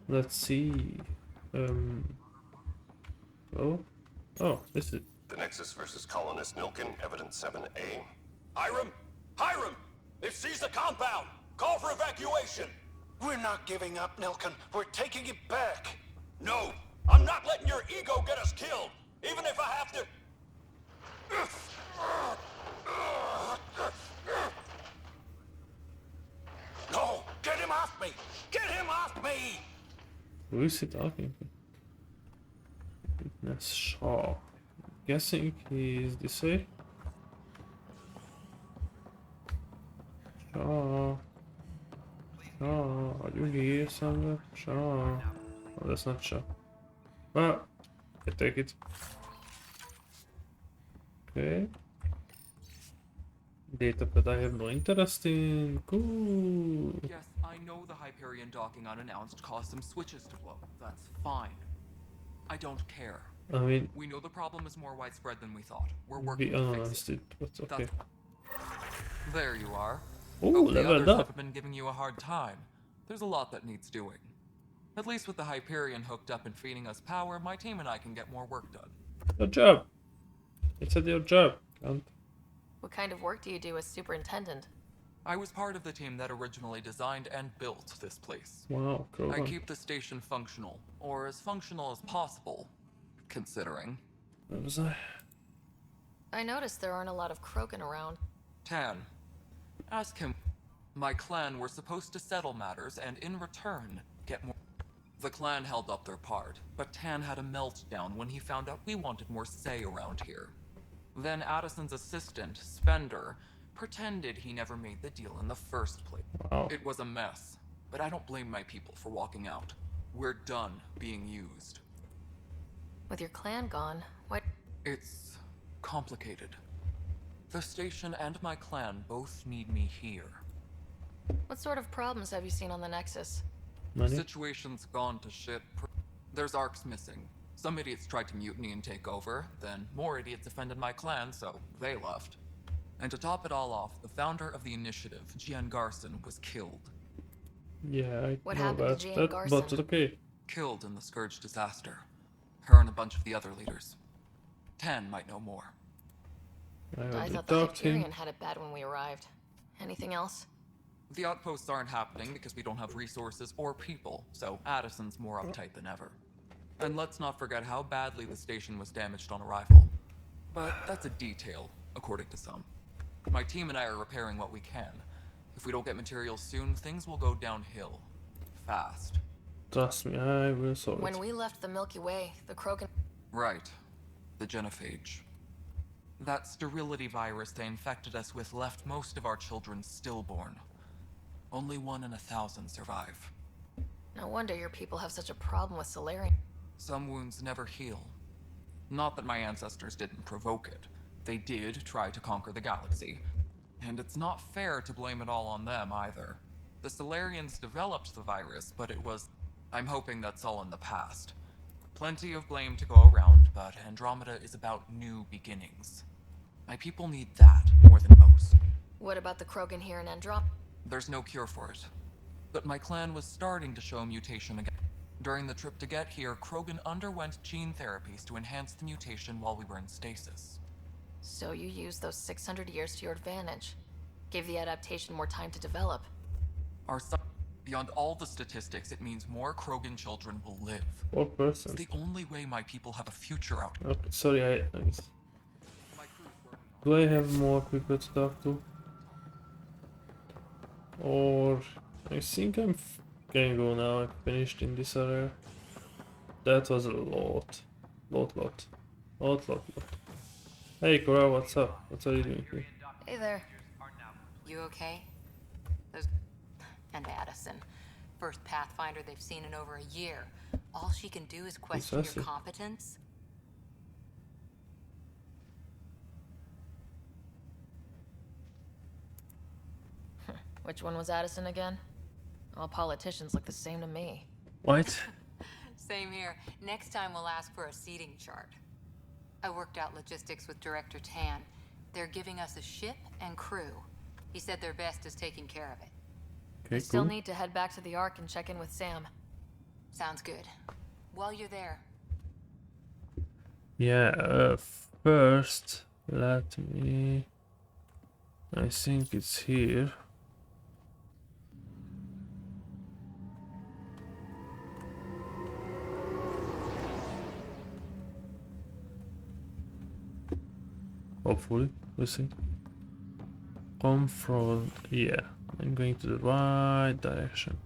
Let's see. Oh, this is... The Nexus versus Colonist Nilken, Evidence 7A. Hiram! Hiram! They've seized the compound! Call for evacuation! We're not giving up, Nilken. We're taking it back. No! I'm not letting your ego get us killed! Even if I have to... No! Get him off me! Get him off me! Who is he talking to? Witness Shaw. Guessing he's this way. Shaw. Shaw, are you here somewhere? Shaw. Oh, that's not Shaw. Well, I take it. Okay. Data that I have no interest in. Cool. Yes, I know the Hyperion docking unannounced caused some switches to blow. That's fine. I don't care. I mean, we know the problem is more widespread than we thought. We're we working to fix it. But okay. There you are. Oh, the leveled others up. have been giving you a hard time. There's a lot that needs doing. At least with the Hyperion hooked up and feeding us power, my team and I can get more work done. Your job. It's your job. Can't. What kind of work do you do as superintendent? I was part of the team that originally designed and built this place. Wow, cool. I keep the station functional, or as functional as possible, considering. What was I? I noticed there aren't a lot of Krogan around. Tan, ask him. My clan were supposed to settle matters and in return get more. The clan held up their part, but Tan had a meltdown when he found out we wanted more say around here. Then Addison's assistant, Spender, pretended he never made the deal in the first place. Wow. It was a mess, but I don't blame my people for walking out. We're done being used. With your clan gone, what? It's complicated. The station and my clan both need me here. What sort of problems have you seen on the Nexus? Money? Situation's gone to shit. There's arcs missing. Some idiots tried to mutiny and take over, then more idiots offended my clan, so they left. And to top it all off, the founder of the initiative, Gian Garson, was killed. Yeah, I what know happened about to Gian that, Garson? but okay. Killed in the Scourge disaster. Her and a bunch of the other leaders. Tan might know more. I thought the Hyperion had it bad when we arrived. Anything else? The outposts aren't happening because we don't have resources or people, so Addison's more uptight than ever. And let's not forget how badly the station was damaged on arrival. But that's a detail, according to some. My team and I are repairing what we can. If we don't get materials soon, things will go downhill. Fast. Trust me, I will solve it. When we left the Milky Way, the Krogan... Right. The Genophage. That sterility virus they infected us with left most of our children stillborn. Only 1 in 1,000 survive. No wonder your people have such a problem with Solarian. Some wounds never heal. Not that my ancestors didn't provoke it. They did try to conquer the galaxy. And it's not fair to blame it all on them either. The Solarians developed the virus, but it was... I'm hoping that's all in the past. Plenty of blame to go around, but Andromeda is about new beginnings. My people need that more than most. What about the Krogan here in Andromeda? There's no cure for it. But my clan was starting to show mutation again. During the trip to get here, Krogan underwent gene therapies to enhance the mutation while we were in stasis. So you used those 600 years to your advantage. Gave the adaptation more time to develop. Beyond all the statistics, it means more Krogan children will live. 4%. It's the only way my people have a future out. Okay, sorry, do I have more people to talk to? Or... I think I'm can go now. I finished in this area. That was a lot. Lot. Hey Cora, what's up? What are you doing here? Hey there. You okay? And Addison. First Pathfinder they've seen in over a year. All she can do is question your competence. Which one was Addison again? All politicians look the same to me. What? Same here. Next time we'll ask for a seating chart. I worked out logistics with Director Tan. They're giving us a ship and crew. He said their best is taking care of it. Okay, I still need to head back to the Ark and check in with Sam. Sounds good. While you're there. Yeah, first, let me... I think it's here. Hopefully, we'll see. Confront, yeah, I'm going to the right direction.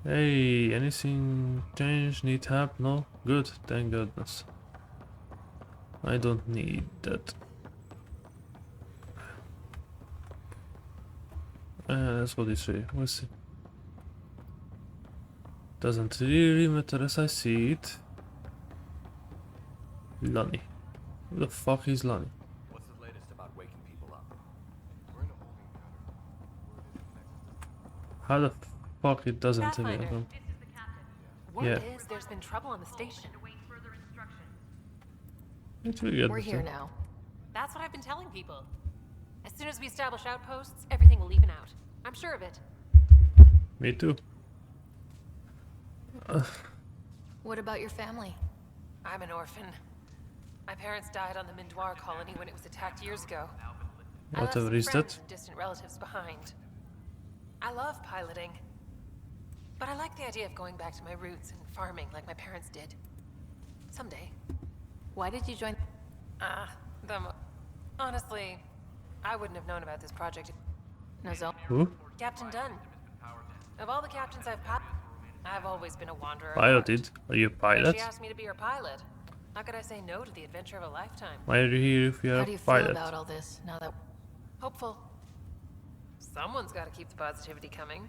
Hey, anything change? Need help? No? Good, thank goodness. I don't need that. Let's go this way, we'll see. Doesn't really matter as I see it. Lonnie. Who the fuck is Lonnie? What's the latest about waking people up? How the fuck it doesn't tell me? Word is there's been trouble on the station. We're here now. That's what I've been telling people. As soon as we establish outposts, everything will even out. I'm sure of it. Me too. What about your family? I'm an orphan. My parents died on the Mindoir colony when it was attacked years ago. Whatever is that? And distant relatives behind. I love piloting, but I like the idea of going back to my roots and farming like my parents did. Someday. Why did you join? Honestly, I wouldn't have known about this project. Who? Captain Dunn. Of all the captains I've always been a wanderer. Piloted? Are you a pilot? She asked me to be her pilot. How could I say no to the adventure of a lifetime? Why are you here if you're a pilot? How do you feel about all this now that... Hopeful. Someone's got to keep the positivity coming,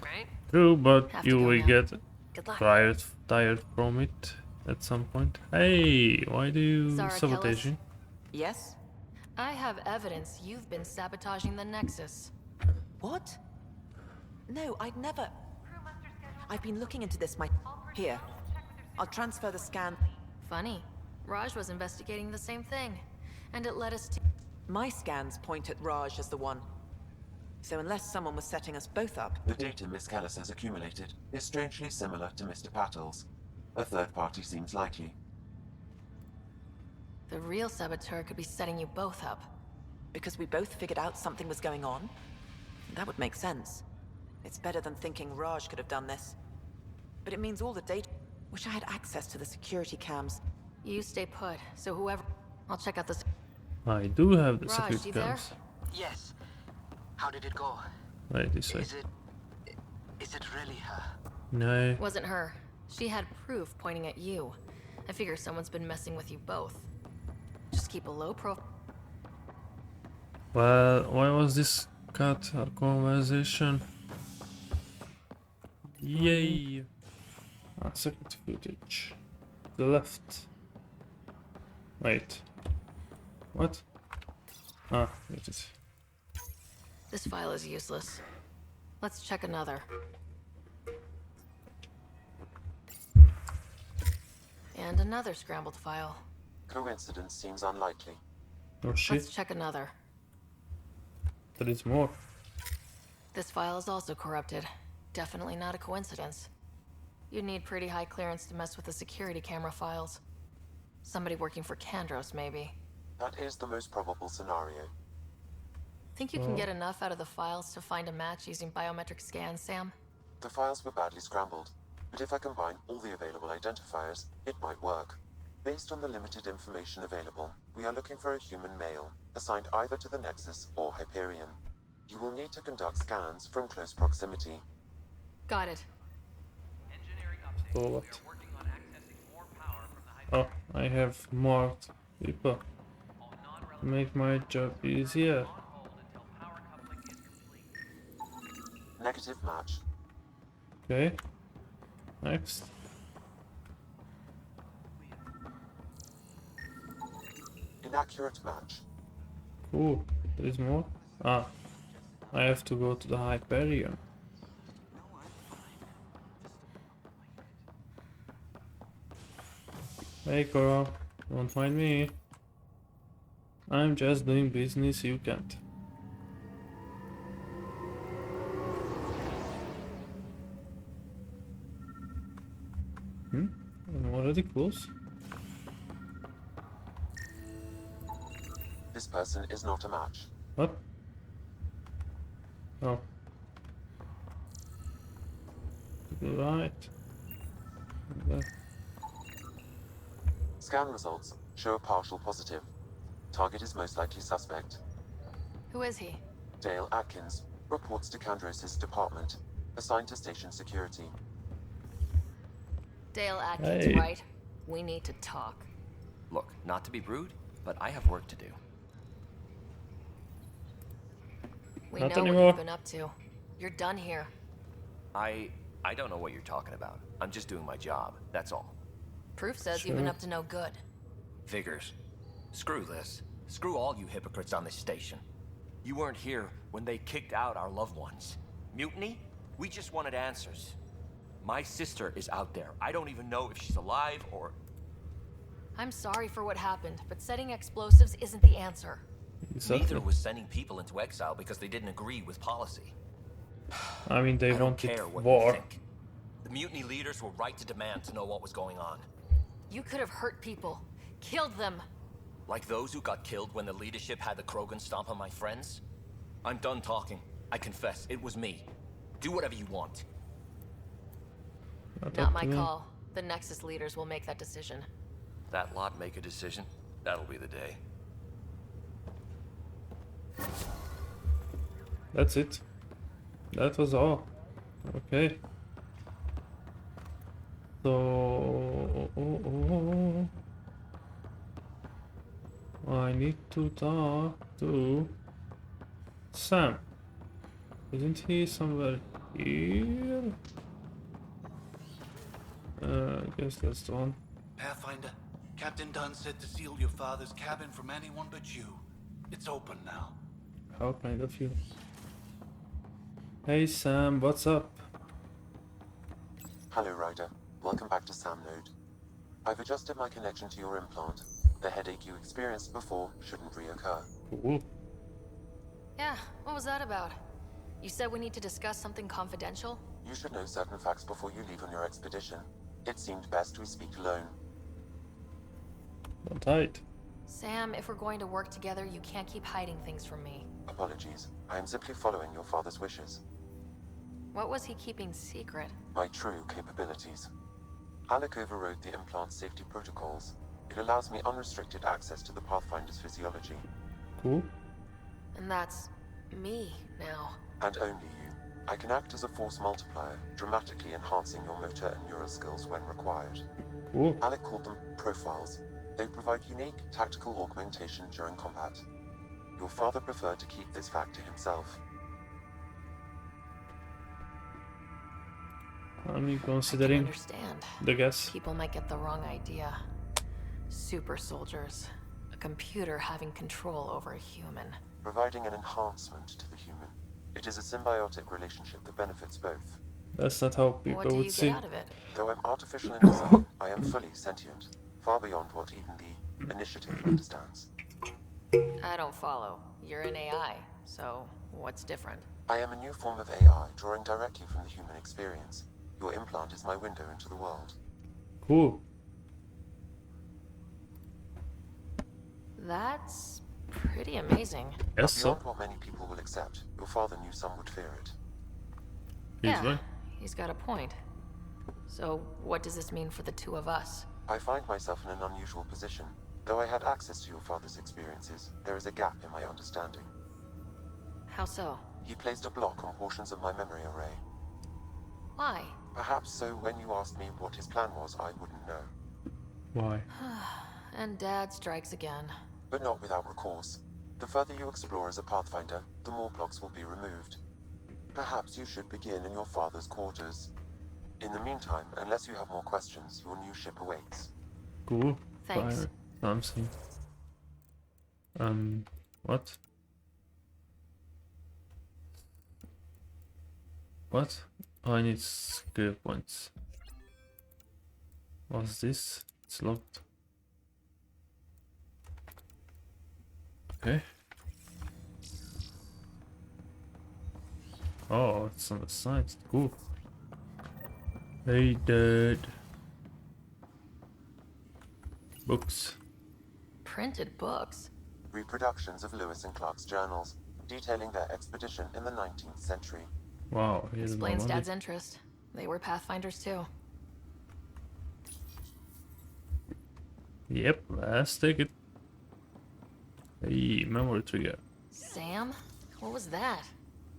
right? True, but you will get Good luck. tired from it at some point. Hey, why do you sabotage me? Yes? I have evidence you've been sabotaging the Nexus. What? No, I'd never... I've been looking into this Here. I'll transfer the scan. Funny. Raj was investigating the same thing, and it led us to... My scans point at Raj as the one. So unless someone was setting us both up... The data Miss Callis has accumulated is strangely similar to Mr. Pattle's. A third party seems likely. The real saboteur could be setting you both up. Because we both figured out something was going on? That would make sense. It's better than thinking Raj could have done this. But it means all the data... Wish I had access to the security cams. You stay put, so whoever... I'll check out this... I do have the Raj, security you there? cams. Yes. How did it go? Right, this way. Is it really her? No. Wasn't her. She had proof pointing at you. I figure someone's been messing with you both. keep a low profile. Well, why was this cut our conversation? Yay! Second footage. The left. Wait. What? Ah, it is. This file is useless. Let's check another. And another scrambled file. Coincidence seems unlikely. Oh shit. Let's check another. There is more. This file is also corrupted. Definitely not a coincidence. You'd need pretty high clearance to mess with the security camera files. Somebody working for Kandros, maybe. That is the most probable scenario. Think you can get enough out of the files to find a match using biometric scans, Sam? The files were badly scrambled, but if I combine all the available identifiers, it might work. Based on the limited information available, we are looking for a human male, assigned either to the Nexus or Hyperion. You will need to conduct scans from close proximity. Got it. So what? Oh, I have more people to make my job easier. Negative match. Okay. Next. Inaccurate match. Cool. There is more. Ah, I have to go to the Hyperion. Hey girl, don't mind me. I'm just doing business, you can't. I'm already close. This person is not a match. What? Oh. To the right. And Scan results show a partial positive. Target is most likely suspect. Who is he? Dale Atkins reports to Kandros' department, assigned to station security. Dale Atkins, Hey. right? We need to talk. Look, not to be rude, but I have work to do. We Not know what anymore. you've been up to. You're done here. I don't know what you're talking about. I'm just doing my job, that's all. Proof says you've been up to no good. Figures. Screw this. Screw all you hypocrites on this station. You weren't here when they kicked out our loved ones. Mutiny? We just wanted answers. My sister is out there. I don't even know if she's alive or... I'm sorry for what happened, but setting explosives isn't the answer. Neither was sending people into exile because they didn't agree with policy. I mean, they I don't wanted care what you war. think. The mutiny leaders were right to demand to know what was going on. You could have hurt people. Killed them. Like those who got killed when the leadership had the Krogan stomp on my friends? I'm done talking. I confess, it was me. Do whatever you want. Not my call. The Nexus leaders will make that decision. That lot make a decision. That'll be the day. That's it. That was all. Okay. So I need to talk to Sam. Isn't he somewhere here? I guess that's the one. Pathfinder, Captain Dunn said to seal your father's cabin from anyone but you. It's open now. How kind of you. Hey Sam, what's up? Hello, Ryder. Welcome back to Sam Node. I've adjusted my connection to your implant. The headache you experienced before shouldn't reoccur. Cool. Yeah, what was that about? You said we need to discuss something confidential? You should know certain facts before you leave on your expedition. It seemed best we speak alone. Not tight. Sam, if we're going to work together, you can't keep hiding things from me. Apologies. I am simply following your father's wishes. What was he keeping secret? My true capabilities. Alec overrode the implant safety protocols. It allows me unrestricted access to the Pathfinder's physiology. Cool. And that's me now. And only you. I can act as a force multiplier, dramatically enhancing your motor and neural skills when required. Cool. Alec called them profiles. They provide unique tactical augmentation during combat. Your father preferred to keep this fact to himself. I mean, I can considering understand. the gas. People might get the wrong idea. Super soldiers. A computer having control over a human. Providing an enhancement to the human. It is a symbiotic relationship that benefits both. That's not how What people do would you see. get out of it? Though I'm artificial in design, I am fully sentient, far beyond what even the Initiative understands. I don't follow. You're an AI, so what's different? I am a new form of AI, drawing directly from the human experience. Your implant is my window into the world. Cool. That's pretty amazing. Yes, so. Beyond what many people will accept, your father knew some would fear it. Yeah, he's got a point. So, what does this mean for the two of us? I find myself in an unusual position. Though I had access to your father's experiences, there is a gap in my understanding. How so? He placed a block on portions of my memory array. Why? Perhaps so when you asked me what his plan was, I wouldn't know. Why? And Dad strikes again. But not without recourse. The further you explore as a Pathfinder, the more blocks will be removed. Perhaps you should begin in your father's quarters. In the meantime, unless you have more questions, your new ship awaits. Cool. Thanks. Fire something. What? What? Oh, I need skill points. What's this? It's locked. Okay. Oh, it's on the side. Cool. Hey, Dad. Books. Printed books? Reproductions of Lewis and Clark's journals, detailing their expedition in the 19th century. Wow, here's Explains Dad's interest. They were Pathfinders too. Yep, let's take it. Hey, memory trigger. Sam? What was that?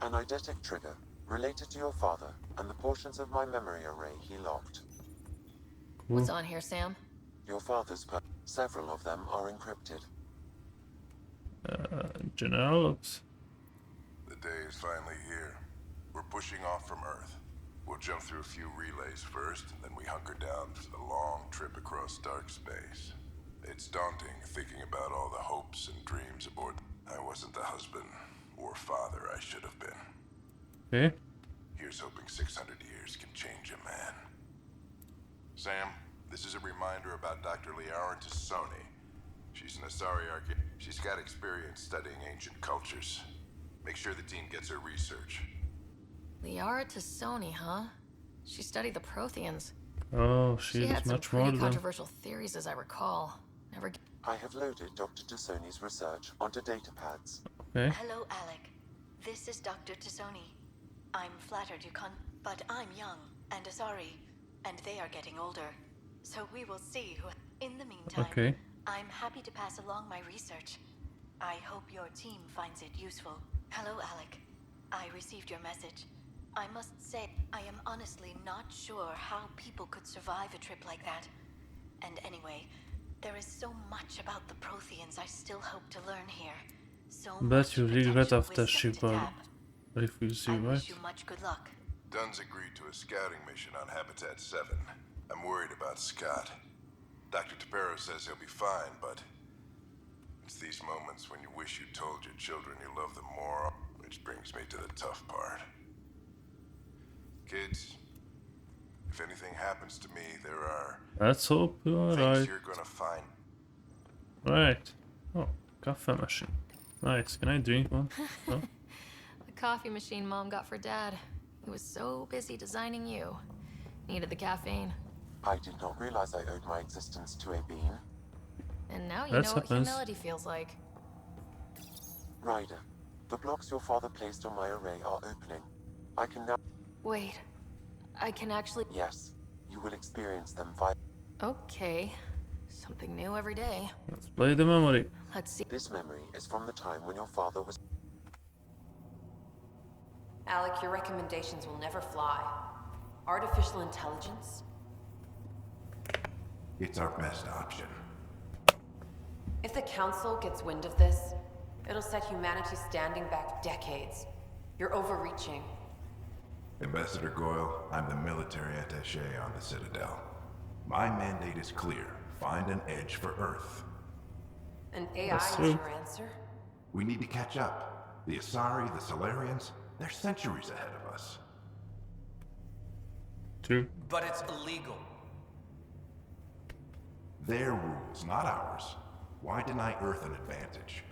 An eidetic trigger, related to your father, and the portions of my memory array he locked. Cool. What's on here, Sam? Your father's several of them are encrypted. General looks. The day is finally here. We're pushing off from Earth. We'll jump through a few relays first, and then we hunker down for the long trip across dark space. It's daunting thinking about all the hopes and dreams aboard. I wasn't the husband or father I should have been. Okay. Here's hoping 600 years can change a man. Sam, this is a reminder about Dr. Liara Tassoni. She's an Asari archaeologist. She's got experience studying ancient cultures. Make sure the team gets her research. Liara Tassoni, huh? She studied the Protheans. Oh, She she had is some much more pretty than. controversial theories, as I recall. Never. I have loaded Dr. Tassoni's research onto datapads. Okay. Hello, Alec. This is Dr. Tassoni. I'm flattered you can't, but I'm young and Asari, and they are getting older. So we will see who. In the meantime, Okay. I'm happy to pass along my research. I hope your team finds it useful. Hello, Alec. I received your message. I must say, I am honestly not sure how people could survive a trip like that. And anyway, there is so much about the Protheans I still hope to learn here. So But you regret potential after wisdom she to tap. refused you, I right? wish you much good luck. Dunn's agreed to a scouting mission on Habitat 7. I'm worried about Scott. Dr. Tapero says he'll be fine, but it's these moments when you wish you told your children you love them more, which brings me to the tough part. Kids, if anything happens to me, there are Let's hope you're things right. you're gonna find. Right. Oh, coffee machine. Nice. Can I drink one? No? The coffee machine Mom got for Dad. He was so busy designing you. Needed the caffeine. I did not realize I owed my existence to a being. And now you That know what happens. humility feels like. Ryder, the blocks your father placed on my array are opening. I can now... Wait, I can actually... Yes, you will experience them via... Okay, something new every day. Let's play the memory. Let's see. This memory is from the time when your father was... Alec, your recommendations will never fly. Artificial intelligence? It's our best option. If the Council gets wind of this, it'll set humanity standing back decades. You're overreaching. Ambassador Goyle, I'm the military attaché on the Citadel. My mandate is clear. Find an edge for Earth. An AI is your answer? We need to catch up. The Asari, the Solarians, they're centuries ahead of us. True. But it's illegal. Their rules, not ours. Why deny Earth an advantage?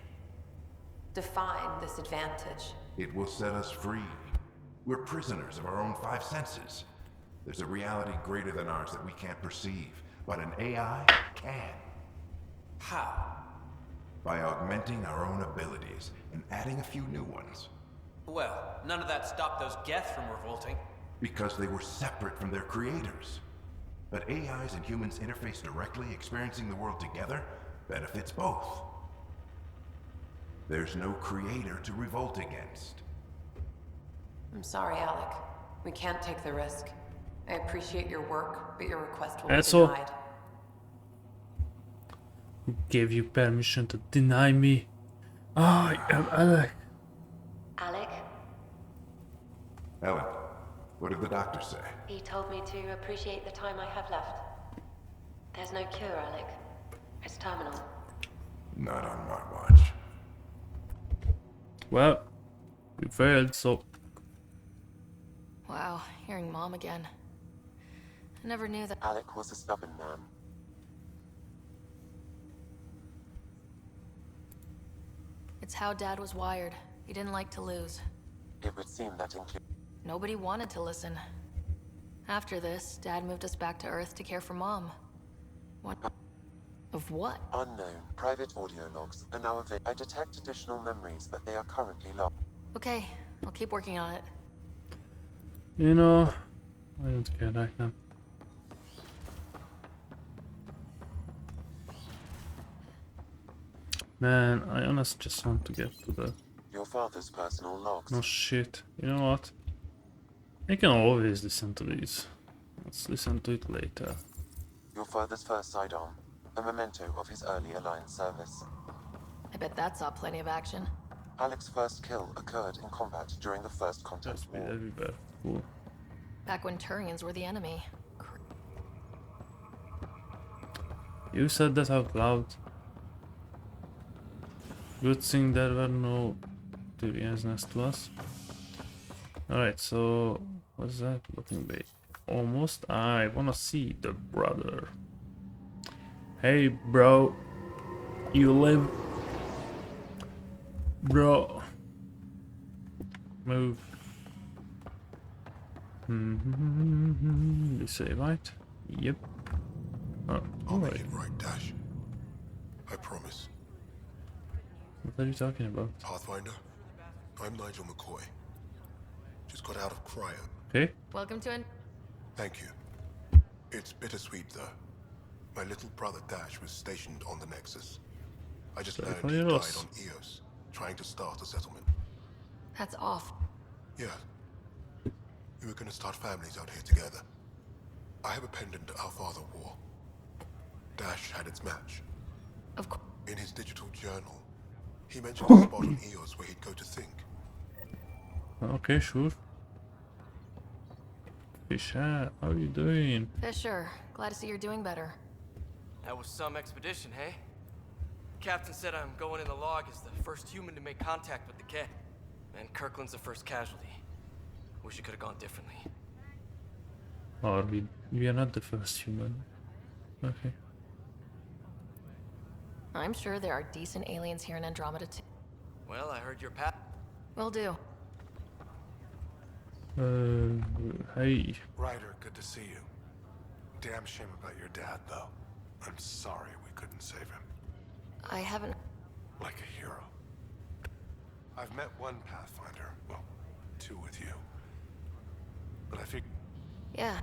Define this advantage. It will set us free. We're prisoners of our own five senses. There's a reality greater than ours that we can't perceive, but an AI can. How? By augmenting our own abilities and adding a few new ones. Well, none of that stopped those Geth from revolting. Because they were separate from their creators. But AIs and humans interface directly, experiencing the world together, benefits both. There's no creator to revolt against. I'm sorry, Alec. We can't take the risk. I appreciate your work, but your request will be Asshole. denied. Who gave you permission to deny me? I am Alec. Alec? Ellen, what did the doctor say? He told me to appreciate the time I have left. There's no cure, Alec. It's terminal. Not on my watch. Well, we failed, so... Wow, hearing Mom again. I never knew that. Alec was a stubborn man. It's how Dad was wired. He didn't like to lose. It would seem that Nobody wanted to listen. After this, Dad moved us back to Earth to care for Mom. What? Of what? Unknown private audio logs are now available. I detect additional memories, but they are currently locked. Okay, I'll keep working on it. You know, I don't care right now. Man, I honestly just want to get to the... Your father's personal logs. No shit. You know what? I can always listen to these. Let's listen to it later. Your father's first sidearm. A memento of his early Alliance service. I bet that saw plenty of action. Alec's first kill occurred in combat during the First Contact War. Everywhere. Cool. Back when Turians were the enemy. You said that out loud. Good thing there were no Turians next to us. Alright, so what's that looking bait? Almost. I wanna see the brother. Hey bro, you live? Bro, move. They say right? Yep. Oh, I'll make it right, Dash. I promise. What are you talking about? Pathfinder, I'm Nigel McCoy. Just got out of cryo. Okay. Welcome to an... Thank you. It's bittersweet, though. My little brother Dash was stationed on the Nexus. I just learned he died on Eos, trying to start a settlement. That's off. Yeah. We were gonna start families out here together. I have a pendant our father wore. Dash had its match. Of course. In his digital journal, he mentioned a spot on Eos where he'd go to think. Okay, sure. Fisher, how are you doing? Fisher, glad to see you're doing better. That was some expedition, hey? Captain said I'm going in the log as the first human to make contact with the Geth. And Kirkland's the first casualty. Wish it could have gone differently. Or we are not the first human. Okay. I'm sure there are decent aliens here in Andromeda too. Well, I heard your path. Will do. Hey. Ryder, good to see you. Damn shame about your dad, though. I'm sorry we couldn't save him. I haven't... Like a hero. I've met one Pathfinder. Well, two with you. But I think... Yeah.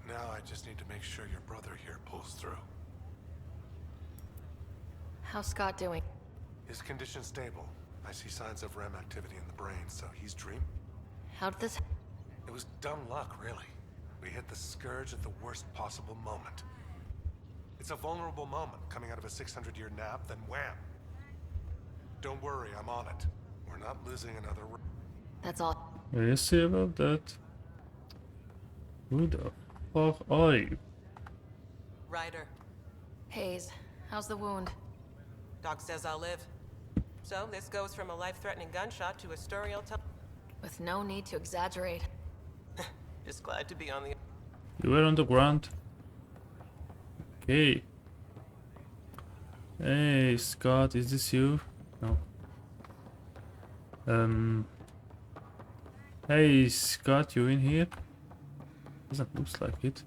Now I just need to make sure your brother here pulls through. How's Scott doing? His condition's stable. I see signs of REM activity in the brain, so he's dreaming. How did this... It was dumb luck, really. We hit the Scourge at the worst possible moment. It's a vulnerable moment, coming out of a 600-year nap, then wham. Don't worry, I'm on it. We're not losing another... That's all. You see about that? Who the fuck are you? Ryder. Hayes, how's the wound? Doc says I'll live. So this goes from a life-threatening gunshot to a story I'll tell. With no need to exaggerate. Just glad to be on the... You were on the ground. Okay. Hey, Scott, is this you? No. Hey, Scott, you in here? Doesn't look like it.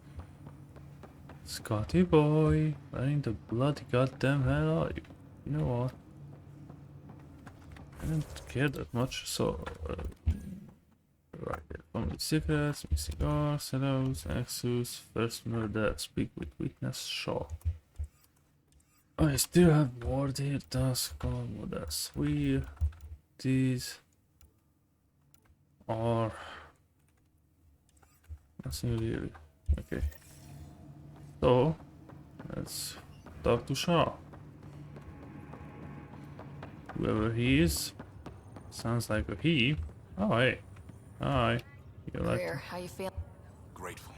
Scotty boy, where in the bloody goddamn hell are you? You know what? I don't care that much, so... right there. Family secrets, missing cars, hellos, Nexus, first murder, speak with witness, Shaw. I still have more there, task, what that's weird. These are nothing really. Okay. So let's talk to Shaw. Whoever he is. Sounds like a he. Oh hey. Hi. You like Greer, how you feel? Grateful.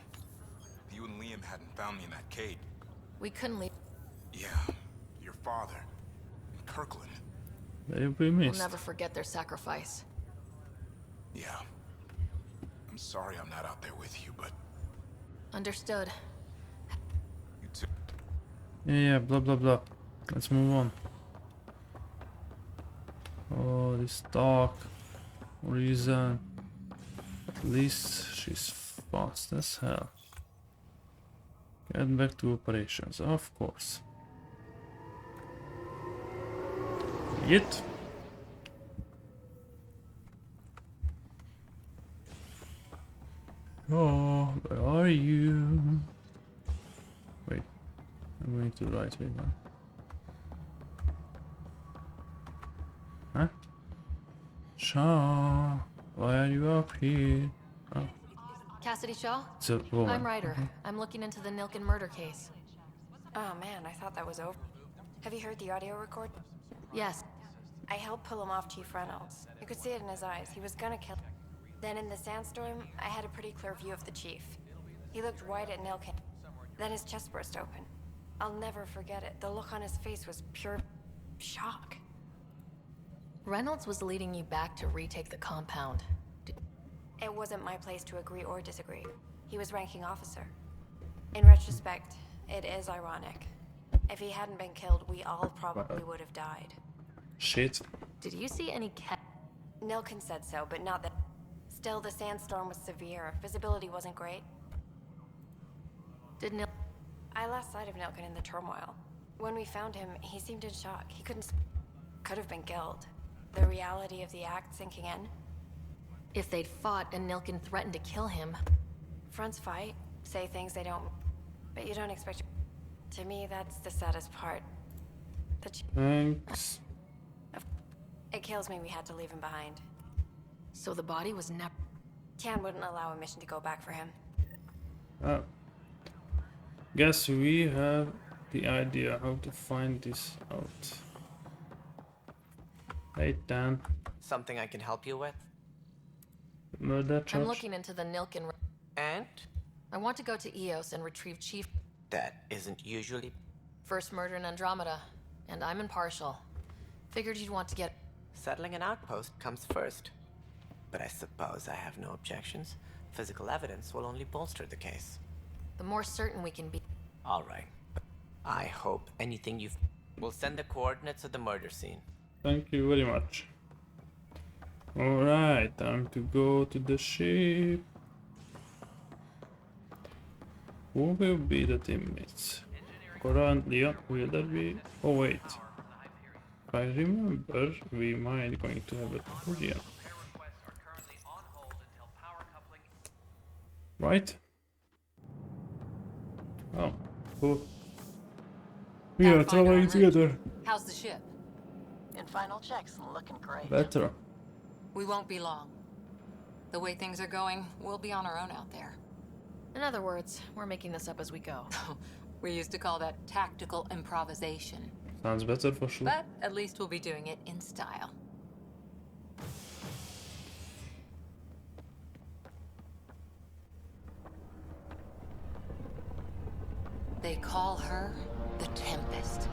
If you and Liam hadn't found me in that cave. We couldn't leave. Yeah. Your father. And Kirkland. They'll be missed. We'll never forget their sacrifice. Yeah. I'm sorry I'm not out there with you, but... Understood. You too. Yeah, blah blah blah. Let's move on. Oh, this talk. Reason. At least she's fast as hell. Get back to operations, of course. Yet. Oh, where are you? Wait, I'm going to the right way now. Huh? Shaw, why are you up here? Oh. Cassidy Shaw? It's a woman. I'm Ryder. I'm looking into the Nilkin murder case. Oh man, I thought that was over. Have you heard the audio record? Yes. I helped pull him off Chief Reynolds. You could see it in his eyes. He was gonna kill him. Then in the sandstorm, I had a pretty clear view of the chief. He looked right at Nilkin. Then his chest burst open. I'll never forget it. The look on his face was pure shock. Reynolds was leading you back to retake the compound. It wasn't my place to agree or disagree. He was ranking officer. In retrospect, it is ironic. If he hadn't been killed, we all probably would have died. Shit. Did you see any Nilkin said so, but not that. Still, the sandstorm was severe. Visibility wasn't great. I lost sight of Nilkin in the turmoil. When we found him, he seemed in shock. He could have been killed. The reality of the act sinking in. If they'd fought and Nilkin threatened to kill him. Fronts fight, say things they don't, but you don't expect. To me, that's the saddest part. Thanks. It kills me we had to leave him behind. So the body was never... Tian wouldn't allow a mission to go back for him. Oh. Guess we have the idea how to find this out. Hey, Dan. Something I can help you with? Murder charge? I'm looking into the Nilkin... And? I want to go to EOS and retrieve Chief... That isn't usually... First murder in Andromeda. And I'm impartial. Figured you'd want to get... Settling an outpost comes first. But I suppose I have no objections. Physical evidence will only bolster the case. The more certain we can be... All right. I hope anything you've... We'll send the coordinates of the murder scene. Thank you very much. Alright, time to go to the ship. Who will be the teammates? Cora, Leon, will there be... Oh wait. If I remember, we might going to have a Korean. Right? Oh, cool. We are traveling together. How's the ship? In final checks, looking great. Better. We won't be long. The way things are going, we'll be on our own out there. In other words, we're making this up as we go. We used to call that tactical improvisation. Sounds better for sure. But at least we'll be doing it in style. They call her the Tempest.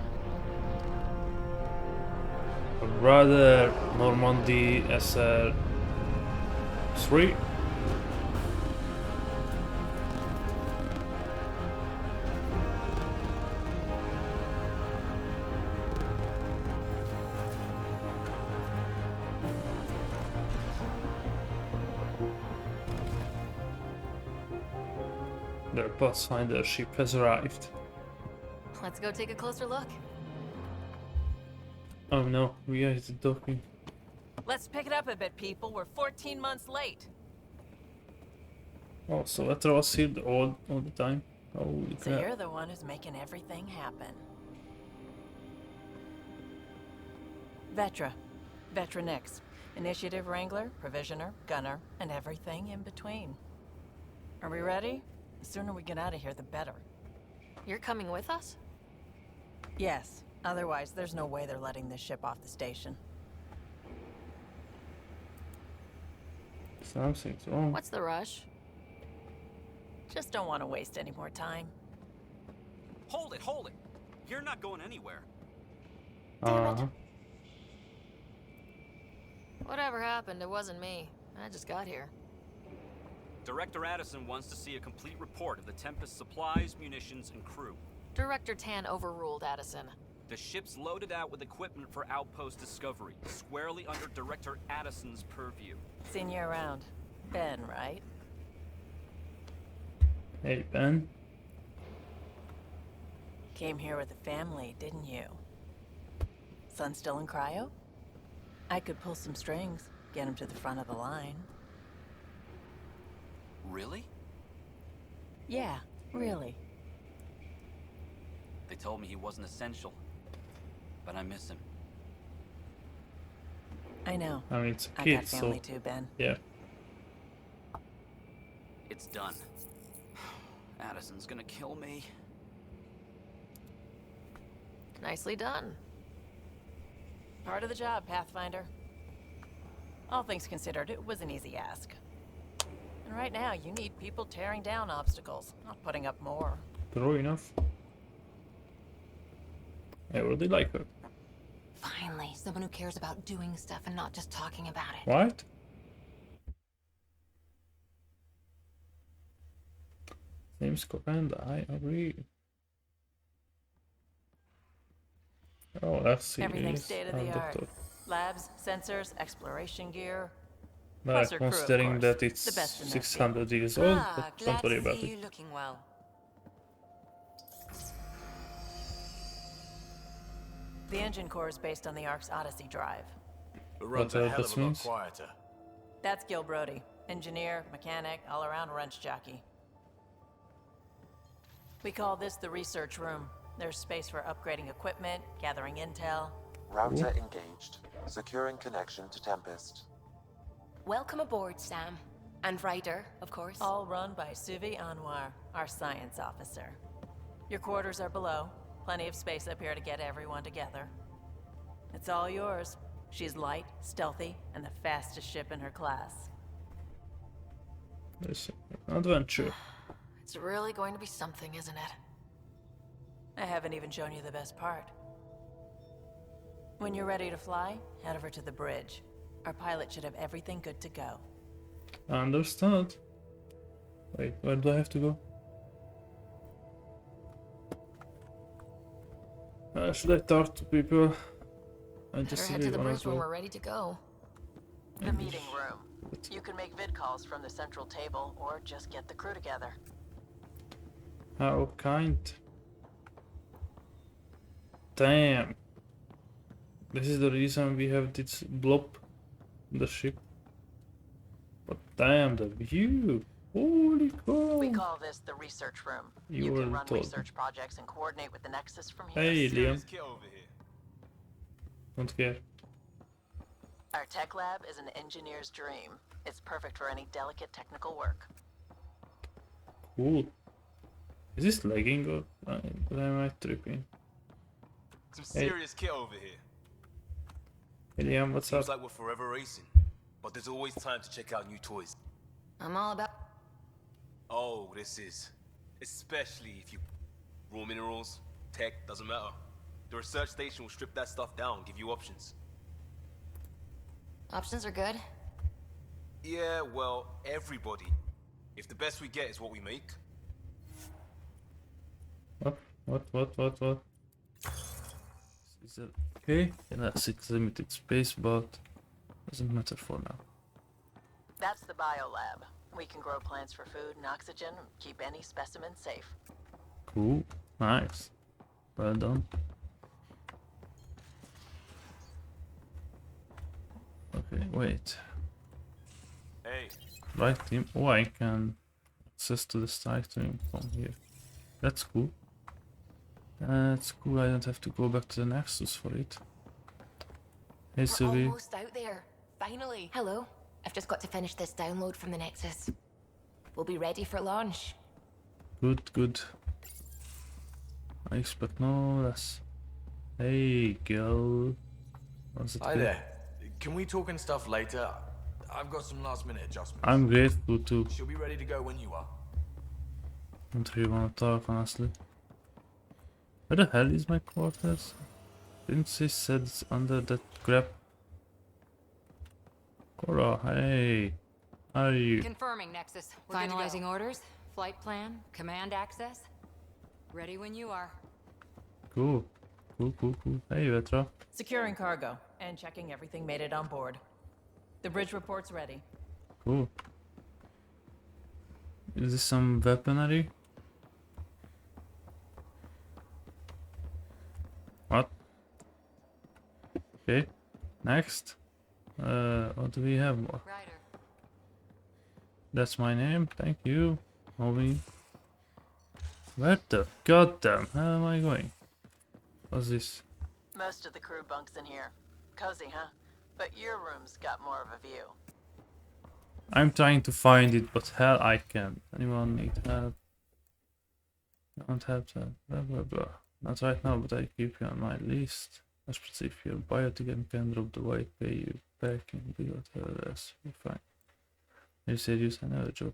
Rather Normandy SR3. Their Pathfinder ship has arrived. Let's go take a closer look. Oh no, we are docking. Let's pick it up a bit, people. We're 14 months late. Oh, so Vetra was here all the time. Holy So crap. you're the one who's making everything happen. Vetra. Vetra Nix. Initiative Wrangler, Provisioner, Gunner, and everything in between. Are we ready? The sooner we get out of here, the better. You're coming with us? Yes. Otherwise, there's no way they're letting this ship off the station. Something's wrong. What's the rush? Just don't want to waste any more time. Hold it, hold it. You're not going anywhere. Whatever happened, it wasn't me. I just got here. Director Addison wants to see a complete report of the Tempest's supplies, munitions, and crew. Director Tan overruled Addison. The ship's loaded out with equipment for outpost discovery, squarely under Director Addison's purview. Seen you around. Ben, right? Hey, Ben. Came here with the family, didn't you? Son still in cryo? I could pull some strings, get him to the front of the line. Really? Yeah, really. They told me he wasn't essential, but I miss him. I know. I mean, it's a I kid, got family so too, Ben. yeah. It's done. Addison's gonna kill me. Nicely done. Part of the job, Pathfinder. All things considered, it was an easy ask. And right now, you need people tearing down obstacles, not putting up more. True enough. I really like her. Finally, someone who cares about doing stuff and not just talking about it. What? Seems correct, I agree. Oh, that's serious. Everything's state of the art. Doctor. Labs, sensors, exploration gear. Well, Plus her crew, of considering course. that it's The best in their 600 years old, Ah, but glad don't worry to about see it. you looking well. The engine core is based on the Ark's Odyssey drive. It runs What a hell this of a lot means? quieter. That's Gil Brody. Engineer, mechanic, all-around wrench jockey. We call this the research room. There's space for upgrading equipment, gathering intel. Router engaged. Securing connection to Tempest. Welcome aboard, Sam. And Ryder, of course. All run by Suvi Anwar, our science officer. Your quarters are below. Plenty of space up here to get everyone together. It's all yours. She's light, stealthy, and the fastest ship in her class. It's an adventure. It's really going to be something, isn't it? I haven't even shown you the best part. When you're ready to fly, head over to the bridge. Our pilot should have everything good to go. I understand. Wait, where do I have to go? Should I talk to people? I Better just head really to the wanna bridge when go. we're ready to go. The meeting room. You can make vid calls from the central table or just get the crew together. How kind. Damn. This is the reason we have this blob on the ship. But damn, the view. Holy cow. We call this the research room. You were can run told. research projects and coordinate with the Nexus from here. Hey, Liam. Don't care. Our tech lab is an engineer's dream. It's perfect for any delicate technical work. Cool. Is this lagging or am I tripping? Some Hey. serious kit over here. William, what's Seems up? like we're forever racing, but there's always time to check out new toys. I'm all about. Oh, this is. Especially if you. Raw minerals, tech, doesn't matter. The research station will strip that stuff down, give you options. Options are good. Yeah, well, everybody. If the best we get is what we make. What? Is it okay? Yeah, that's it, limited space, but doesn't matter for now. That's the biolab. We can grow plants for food and oxygen, keep any specimen safe. Cool, nice, well done. Okay, wait. Hey. Right team. Oh, I can access to the site team from here. That's cool. That's cool. I don't have to go back to the Nexus for it. Hey, We're Sylvie. almost out there. Finally. Hello. I've just got to finish this download from the Nexus. We'll be ready for launch. Good. I expect no less. Hey, girl. What's it Hi good? there. Can we talk and stuff later? I've got some last minute adjustments. I'm grateful too. She'll be ready to go when you are. Don't really want to talk, honestly. Where the hell is my quarters? Didn't she said it's under that crap? Cora, hey. How are you? Confirming, Nexus. We're good to go. Finalizing orders, flight plan, command access. Ready when you are. Cool. Hey, Vetra. Securing cargo and checking everything made it on board. The bridge report's ready. Cool. Is this some weaponry? What? Okay. Next. What do we have more? That's my name. Thank you. Moving. Where the goddamn hell am I going? What's this? Most of the crew bunks in here. Cozy, huh? But your room's got more of a view. I'm trying to find it, but hell I can't. Anyone need help? Don't have to. Blah blah blah. Not right now, but I keep you on my list. Especially if you're biotic and can drop the white pay you back and do whatever else. You're fine. You said you sent another job.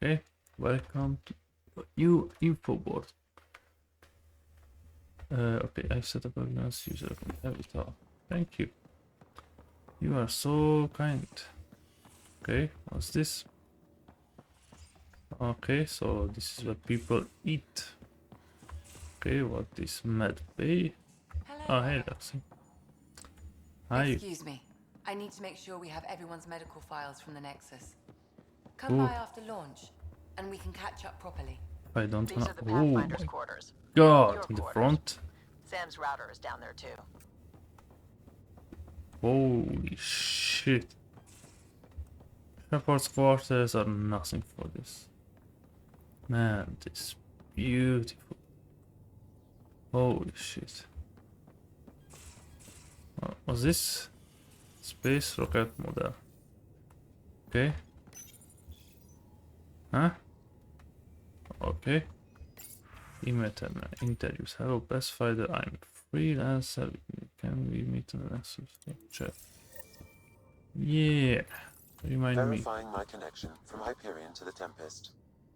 Okay. Welcome to new info board. Okay, I set up a nice user. Have it all. Thank you. You are so kind. Okay, what's this? Okay, so this is what people eat. Okay, what is med bay? Oh, hey, Lexi. Hi. Excuse me. I need to make sure we have everyone's medical files from the Nexus. Come Ooh. by after launch, and we can catch up properly. I don't These wanna. are the Oh my Pathfinder's quarters. god, Your in the quarters. front. Sam's router is down there too. Holy shit. Shepard's quarters are nothing for this. Man, this is beautiful. Holy shit. What was this? Space rocket model. Okay. Huh? Okay. Email interviews. Hello, Pathfinder. I'm freelancer. Can we meet on the Nexus? Chat. Yeah. Remind me. Verifying my connection from Hyperion to the Tempest.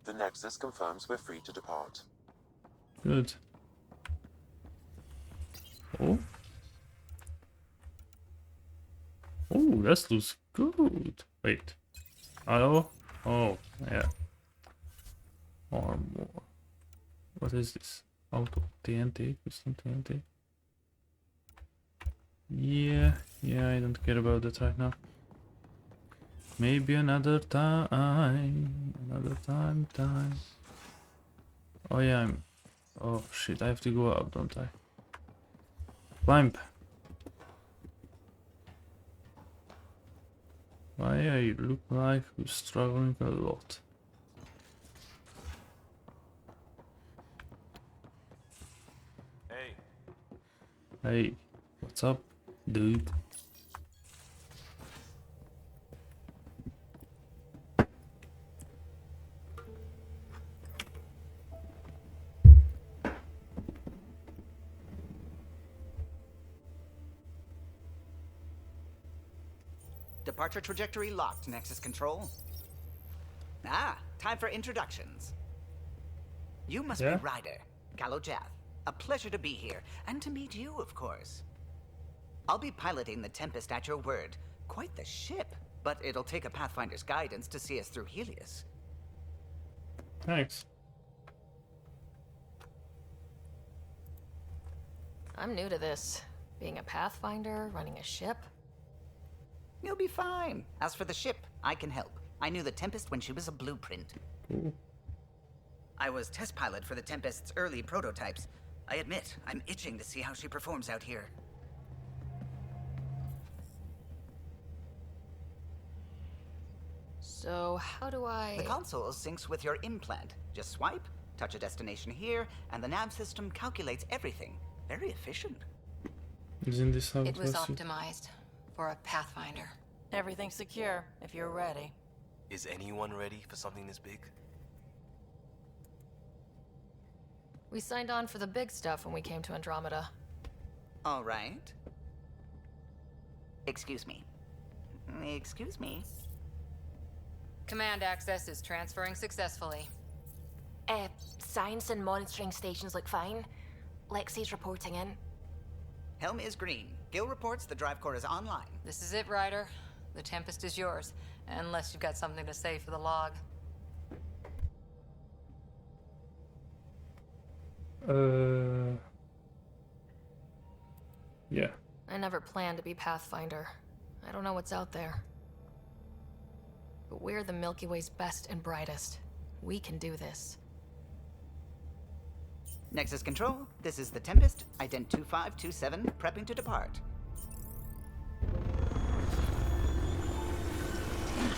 The Nexus confirms we're free to depart. Good. Oh. Oh, that looks good. Wait. Hello? Oh, yeah. Armor. What is this? Auto TNT? Custom TNT? Yeah, I don't care about that right now. Maybe another time. Another time. Oh yeah, oh shit, I have to go up, don't I? Climb. Why I look like you're struggling a lot? Hey, what's up, dude? Departure trajectory locked, Nexus Control. Ah, time for introductions. You must be Ryder, Gallo Jath. A pleasure to be here, and to meet you, of course. I'll be piloting the Tempest at your word. Quite the ship, but it'll take a Pathfinder's guidance to see us through Helios. Thanks. I'm new to this. Being a Pathfinder, running a ship. You'll be fine. As for the ship, I can help. I knew the Tempest when she was a blueprint. Cool. I was test pilot for the Tempest's early prototypes. I admit, I'm itching to see how she performs out here. So, how do I... The console syncs with your implant. Just swipe, touch a destination here, and the nav system calculates everything. Very efficient. Isn't this how It was works? optimized for a Pathfinder. Everything's secure, if you're ready. Is anyone ready for something this big? We signed on for the big stuff when we came to Andromeda. All right. Excuse me. Excuse me. Command access is transferring successfully. Science and monitoring stations look fine. Lexi's reporting in. Helm is green. Gil reports the drive core is online. This is it, Ryder. The Tempest is yours, unless you've got something to say for the log. Yeah. I never planned to be Pathfinder. I don't know what's out there. But we're the Milky Way's best and brightest. We can do this. Nexus Control, this is the Tempest, ident 2527, prepping to depart.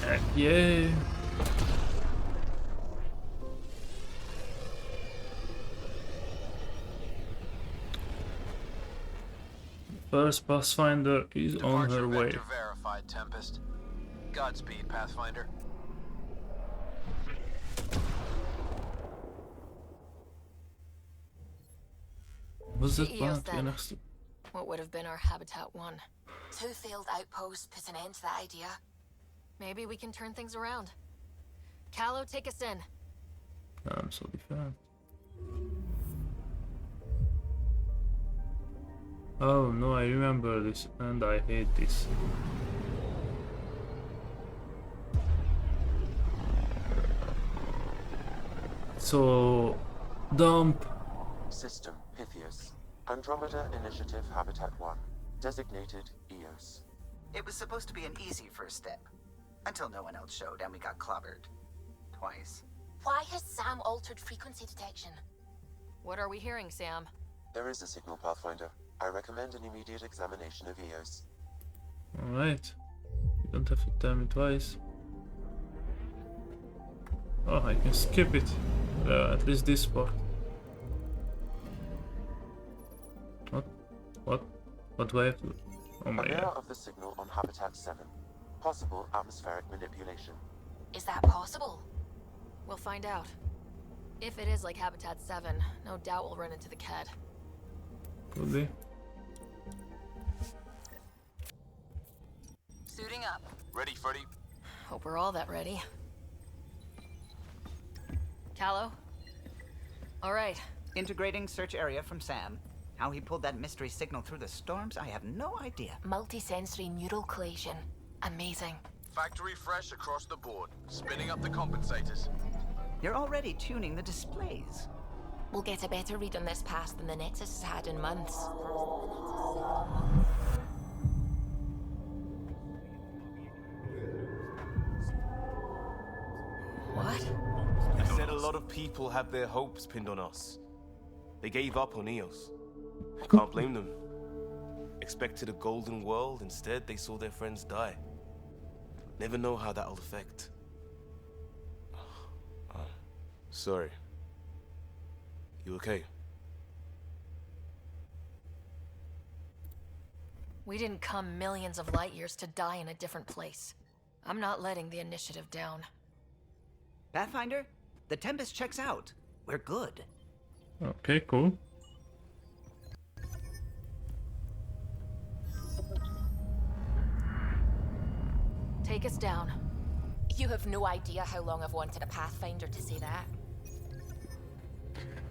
Heck yeah. First Pathfinder is on her way. Vector verified, Tempest. Godspeed, Pathfinder. Was it CEOs back? then. What would have been our Habitat 1? 2 failed outposts put an end to that idea. Maybe we can turn things around. Callow, take us in. I'm so different. Oh no, I remember this and I hate this. So, dump. System Pythias. Andromeda Initiative Habitat 1. Designated EOS. It was supposed to be an easy first step. Until no one else showed and we got clobbered. Twice. Why has Sam altered frequency detection? What are we hearing, Sam? There is a signal, Pathfinder. I recommend an immediate examination of EOS. Alright. You don't have to tell me twice. Oh, I can skip it. At least this part. What do I have to do? Oh my Aware god. of the signal on Habitat 7. Possible atmospheric manipulation. Is that possible? We'll find out. If it is like Habitat 7, no doubt we'll run into the Ked. Could be. Suiting up. Ready, Freddy? Hope we're all that ready. Callow? Alright. Integrating search area from Sam. How he pulled that mystery signal through the storms, I have no idea. Multisensory neural collation. Amazing. Factory fresh across the board. Spinning up the compensators. You're already tuning the displays. We'll get a better read on this pass than the Nexus has had in months. What? I said a lot of people have their hopes pinned on us. They gave up on EOS. I can't blame them. Expected a golden world, instead they saw their friends die. Never know how that'll affect. Sorry. You okay? We didn't come millions of light years to die in a different place. I'm not letting the initiative down. Pathfinder, the Tempest checks out. We're good. Okay, cool. Take us down. You have no idea how long I've wanted a Pathfinder to say that.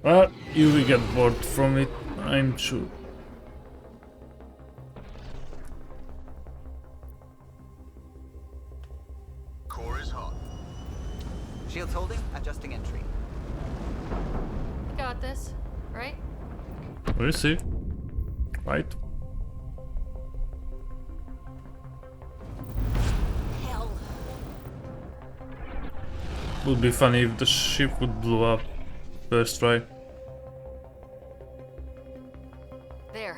Well, you will get bored from it, I'm sure. Core is hot. Shields holding, adjusting entry. You got this, right? We'll see. Right? Hell. Would be funny if the ship would blow up first try. There.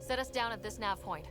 Set us down at this nav point.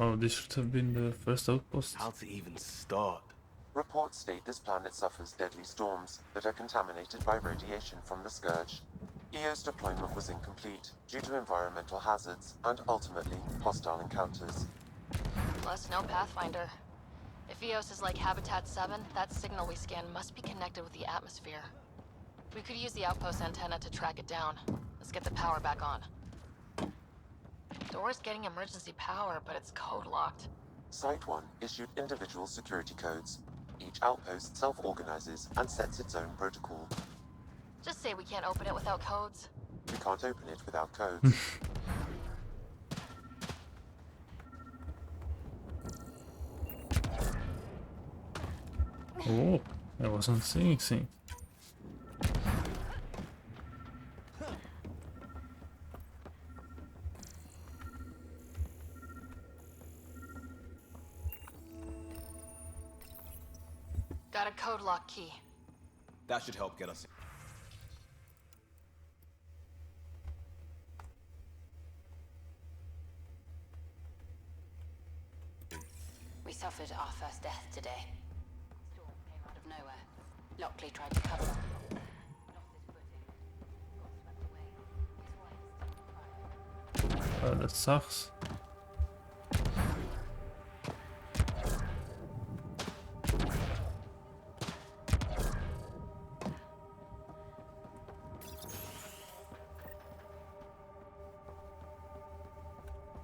Oh, this should have been the first outpost. How to even start? Reports state this planet suffers deadly storms that are contaminated by radiation from the Scourge. EO's deployment was incomplete due to environmental hazards and ultimately hostile encounters. Plus, no Pathfinder. If EOS is like Habitat 7, that signal we scan must be connected with the atmosphere. We could use the outpost antenna to track it down. Let's get the power back on. Door's getting emergency power, but it's code locked. Site 1 issued individual security codes. Each outpost self-organizes and sets its own protocol. Just say we can't open it without codes. We can't open it without codes. Oh, I wasn't seeing things. Got a code lock key. That should help get us in. We suffered our first death today. Storm came out of nowhere. Lockley tried to cover up. That sucks.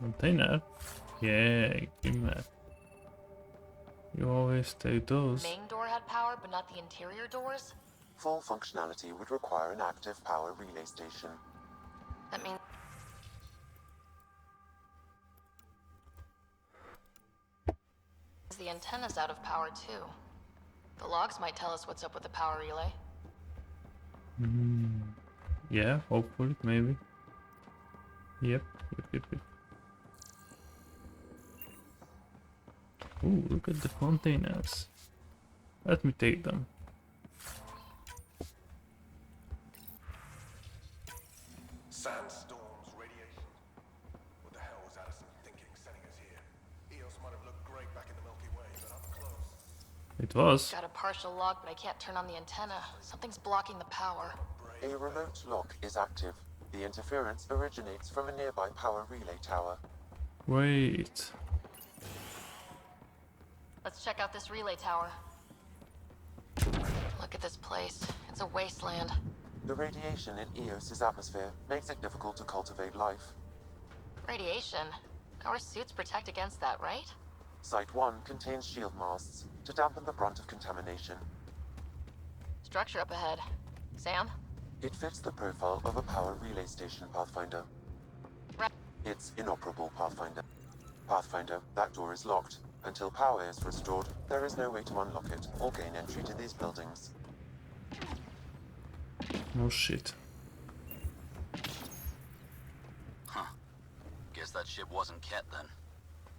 Container? Yeah, give me that. You always take those. Main door had power, but not the interior doors? Full functionality would require an active power relay station. That means... the antenna's out of power too. The logs might tell us what's up with the power relay. Yeah, hopefully, maybe. Yep. Ooh, look at the containers. Let me take them. Sandstorms, radiation. What the hell was Addison thinking sending us here? EOS might have looked great back in the Milky Way, but up close. It was. Got a partial lock, but I can't turn on the antenna. Something's blocking the power. A remote lock is active. The interference originates from a nearby power relay tower. Wait. Let's check out this relay tower. Look at this place. It's a wasteland. The radiation in EOS's atmosphere makes it difficult to cultivate life. Radiation? Our suits protect against that, right? Site 1 contains shield masts to dampen the brunt of contamination. Structure up ahead. Sam? It fits the profile of a power relay station, Pathfinder. Right. It's inoperable, Pathfinder. Pathfinder, that door is locked. Until power is restored, there is no way to unlock it or gain entry to these buildings. No shit. Huh. Guess that ship wasn't Ket then.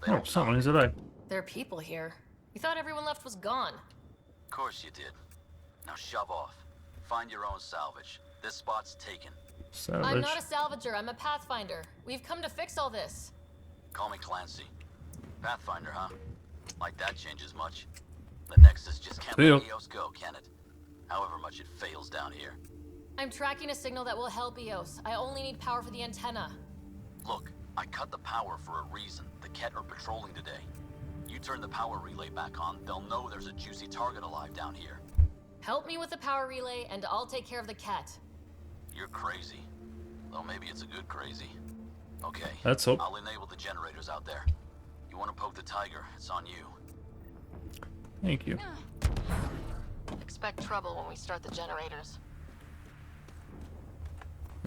Oh, someone is alive. There are people here. You thought everyone left was gone. Of course you did. Now shove off. Find your own salvage. This spot's taken. Salvage. I'm not a salvager, I'm a Pathfinder. We've come to fix all this. Call me Clancy. Pathfinder, huh? Like that changes much. The Nexus just can't let EOS go, can it? However much it fails down here. I'm tracking a signal that will help EOS. I only need power for the antenna. Look, I cut the power for a reason. The Ket are patrolling today. You turn the power relay back on, they'll know there's a juicy target alive down here. Help me with the power relay, and I'll take care of the Ket. You're crazy. Though maybe it's a good crazy. Okay, let's hope. I'll enable the generators out there. You want to poke the tiger, it's on you. Thank you. Expect trouble when we start the generators.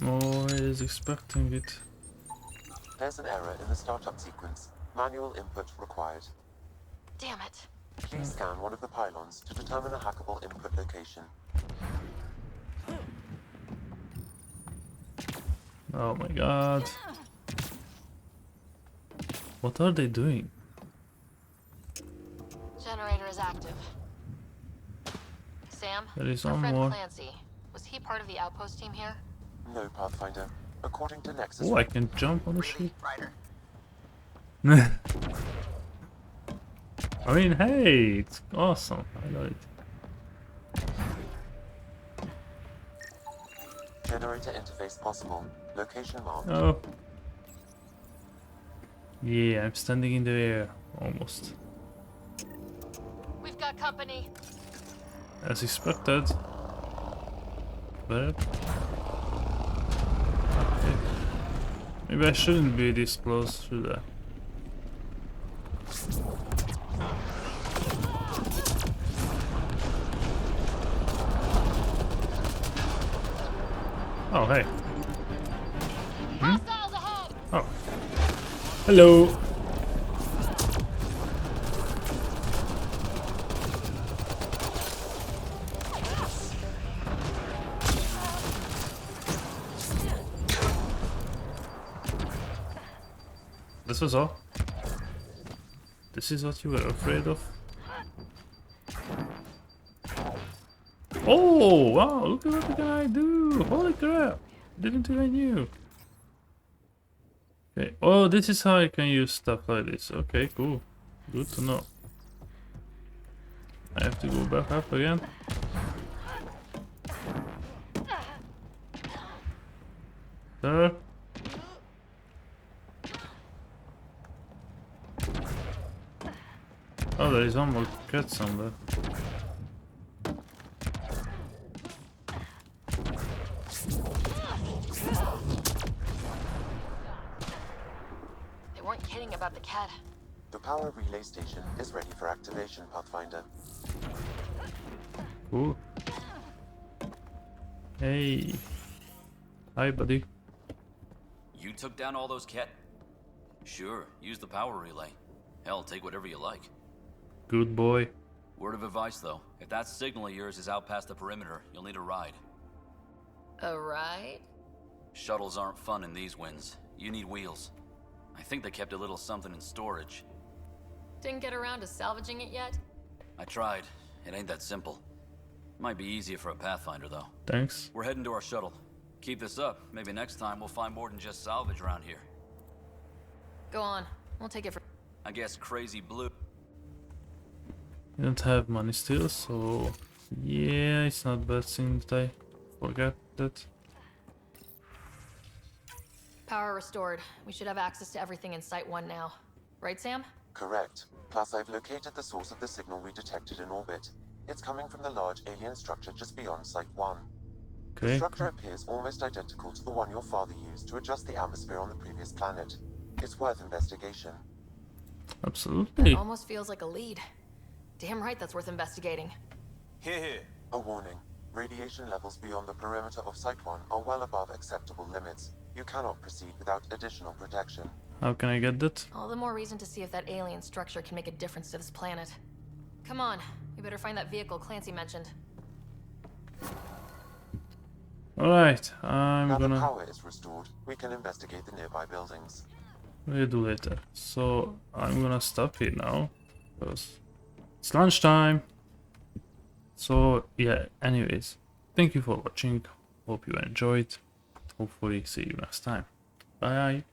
Always expecting it. There's an error in the startup sequence. Manual input required. Damn it. Please scan one of the pylons to determine a hackable input location. Oh my god. What are they doing? Generator is active. Sam, There is our one friend more. Clancy. Was he part of the outpost team here? No, Pathfinder. According to Nexus... Oh, I can jump on the ship. Ryder? I mean, hey, it's awesome. I love it. Generator interface possible. Location marked. Oh. Yeah, I'm standing in the air. Almost. We've got company. As expected. But... okay. Maybe I shouldn't be this close, should I? Oh, hey. Hmm? Oh. Hello. This was all. This is what you were afraid of? Oh, wow, look at what can I do! Holy crap! Didn't even knew. Okay, oh, this is how I can use stuff like this. Okay, cool. Good to know. I have to go back up again. There. Oh, there is one more cat somewhere. They weren't kidding about the cat. The power relay station is ready for activation, Pathfinder. Cool. Hey. Hi, buddy. You took down all those Ket? Sure, use the power relay. Hell, take whatever you like. Good boy. Word of advice, though. If that signal of yours is out past the perimeter, you'll need a ride. A ride? Shuttles aren't fun in these winds. You need wheels. I think they kept a little something in storage. Didn't get around to salvaging it yet? I tried. It ain't that simple. Might be easier for a Pathfinder, though. Thanks. We're heading to our shuttle. Keep this up. Maybe next time we'll find more than just salvage around here. Go on. We'll take it for... I guess Crazy Blue... I don't have money still, so... yeah, it's not bad thing that I forgot that. Power restored. We should have access to everything in Site 1 now. Right, Sam? Correct. Plus, I've located the source of the signal we detected in orbit. It's coming from the large alien structure just beyond Site 1. Okay. The structure appears almost identical to the one your father used to adjust the atmosphere on the previous planet. It's worth investigation. Absolutely. Almost feels like a lead. Damn right that's worth investigating. Here. A warning. Radiation levels beyond the perimeter of Site 1 are well above acceptable limits. You cannot proceed without additional protection. How can I get that? All the more reason to see if that alien structure can make a difference to this planet. Come on, we better find that vehicle Clancy mentioned. Alright, I'm gonna... Now the power is restored, we can investigate the nearby buildings. We'll do later. So, I'm gonna stop here now. Because it's lunchtime. So, yeah, anyways. Thank you for watching. Hope you enjoyed. Hopefully see you next time. Bye.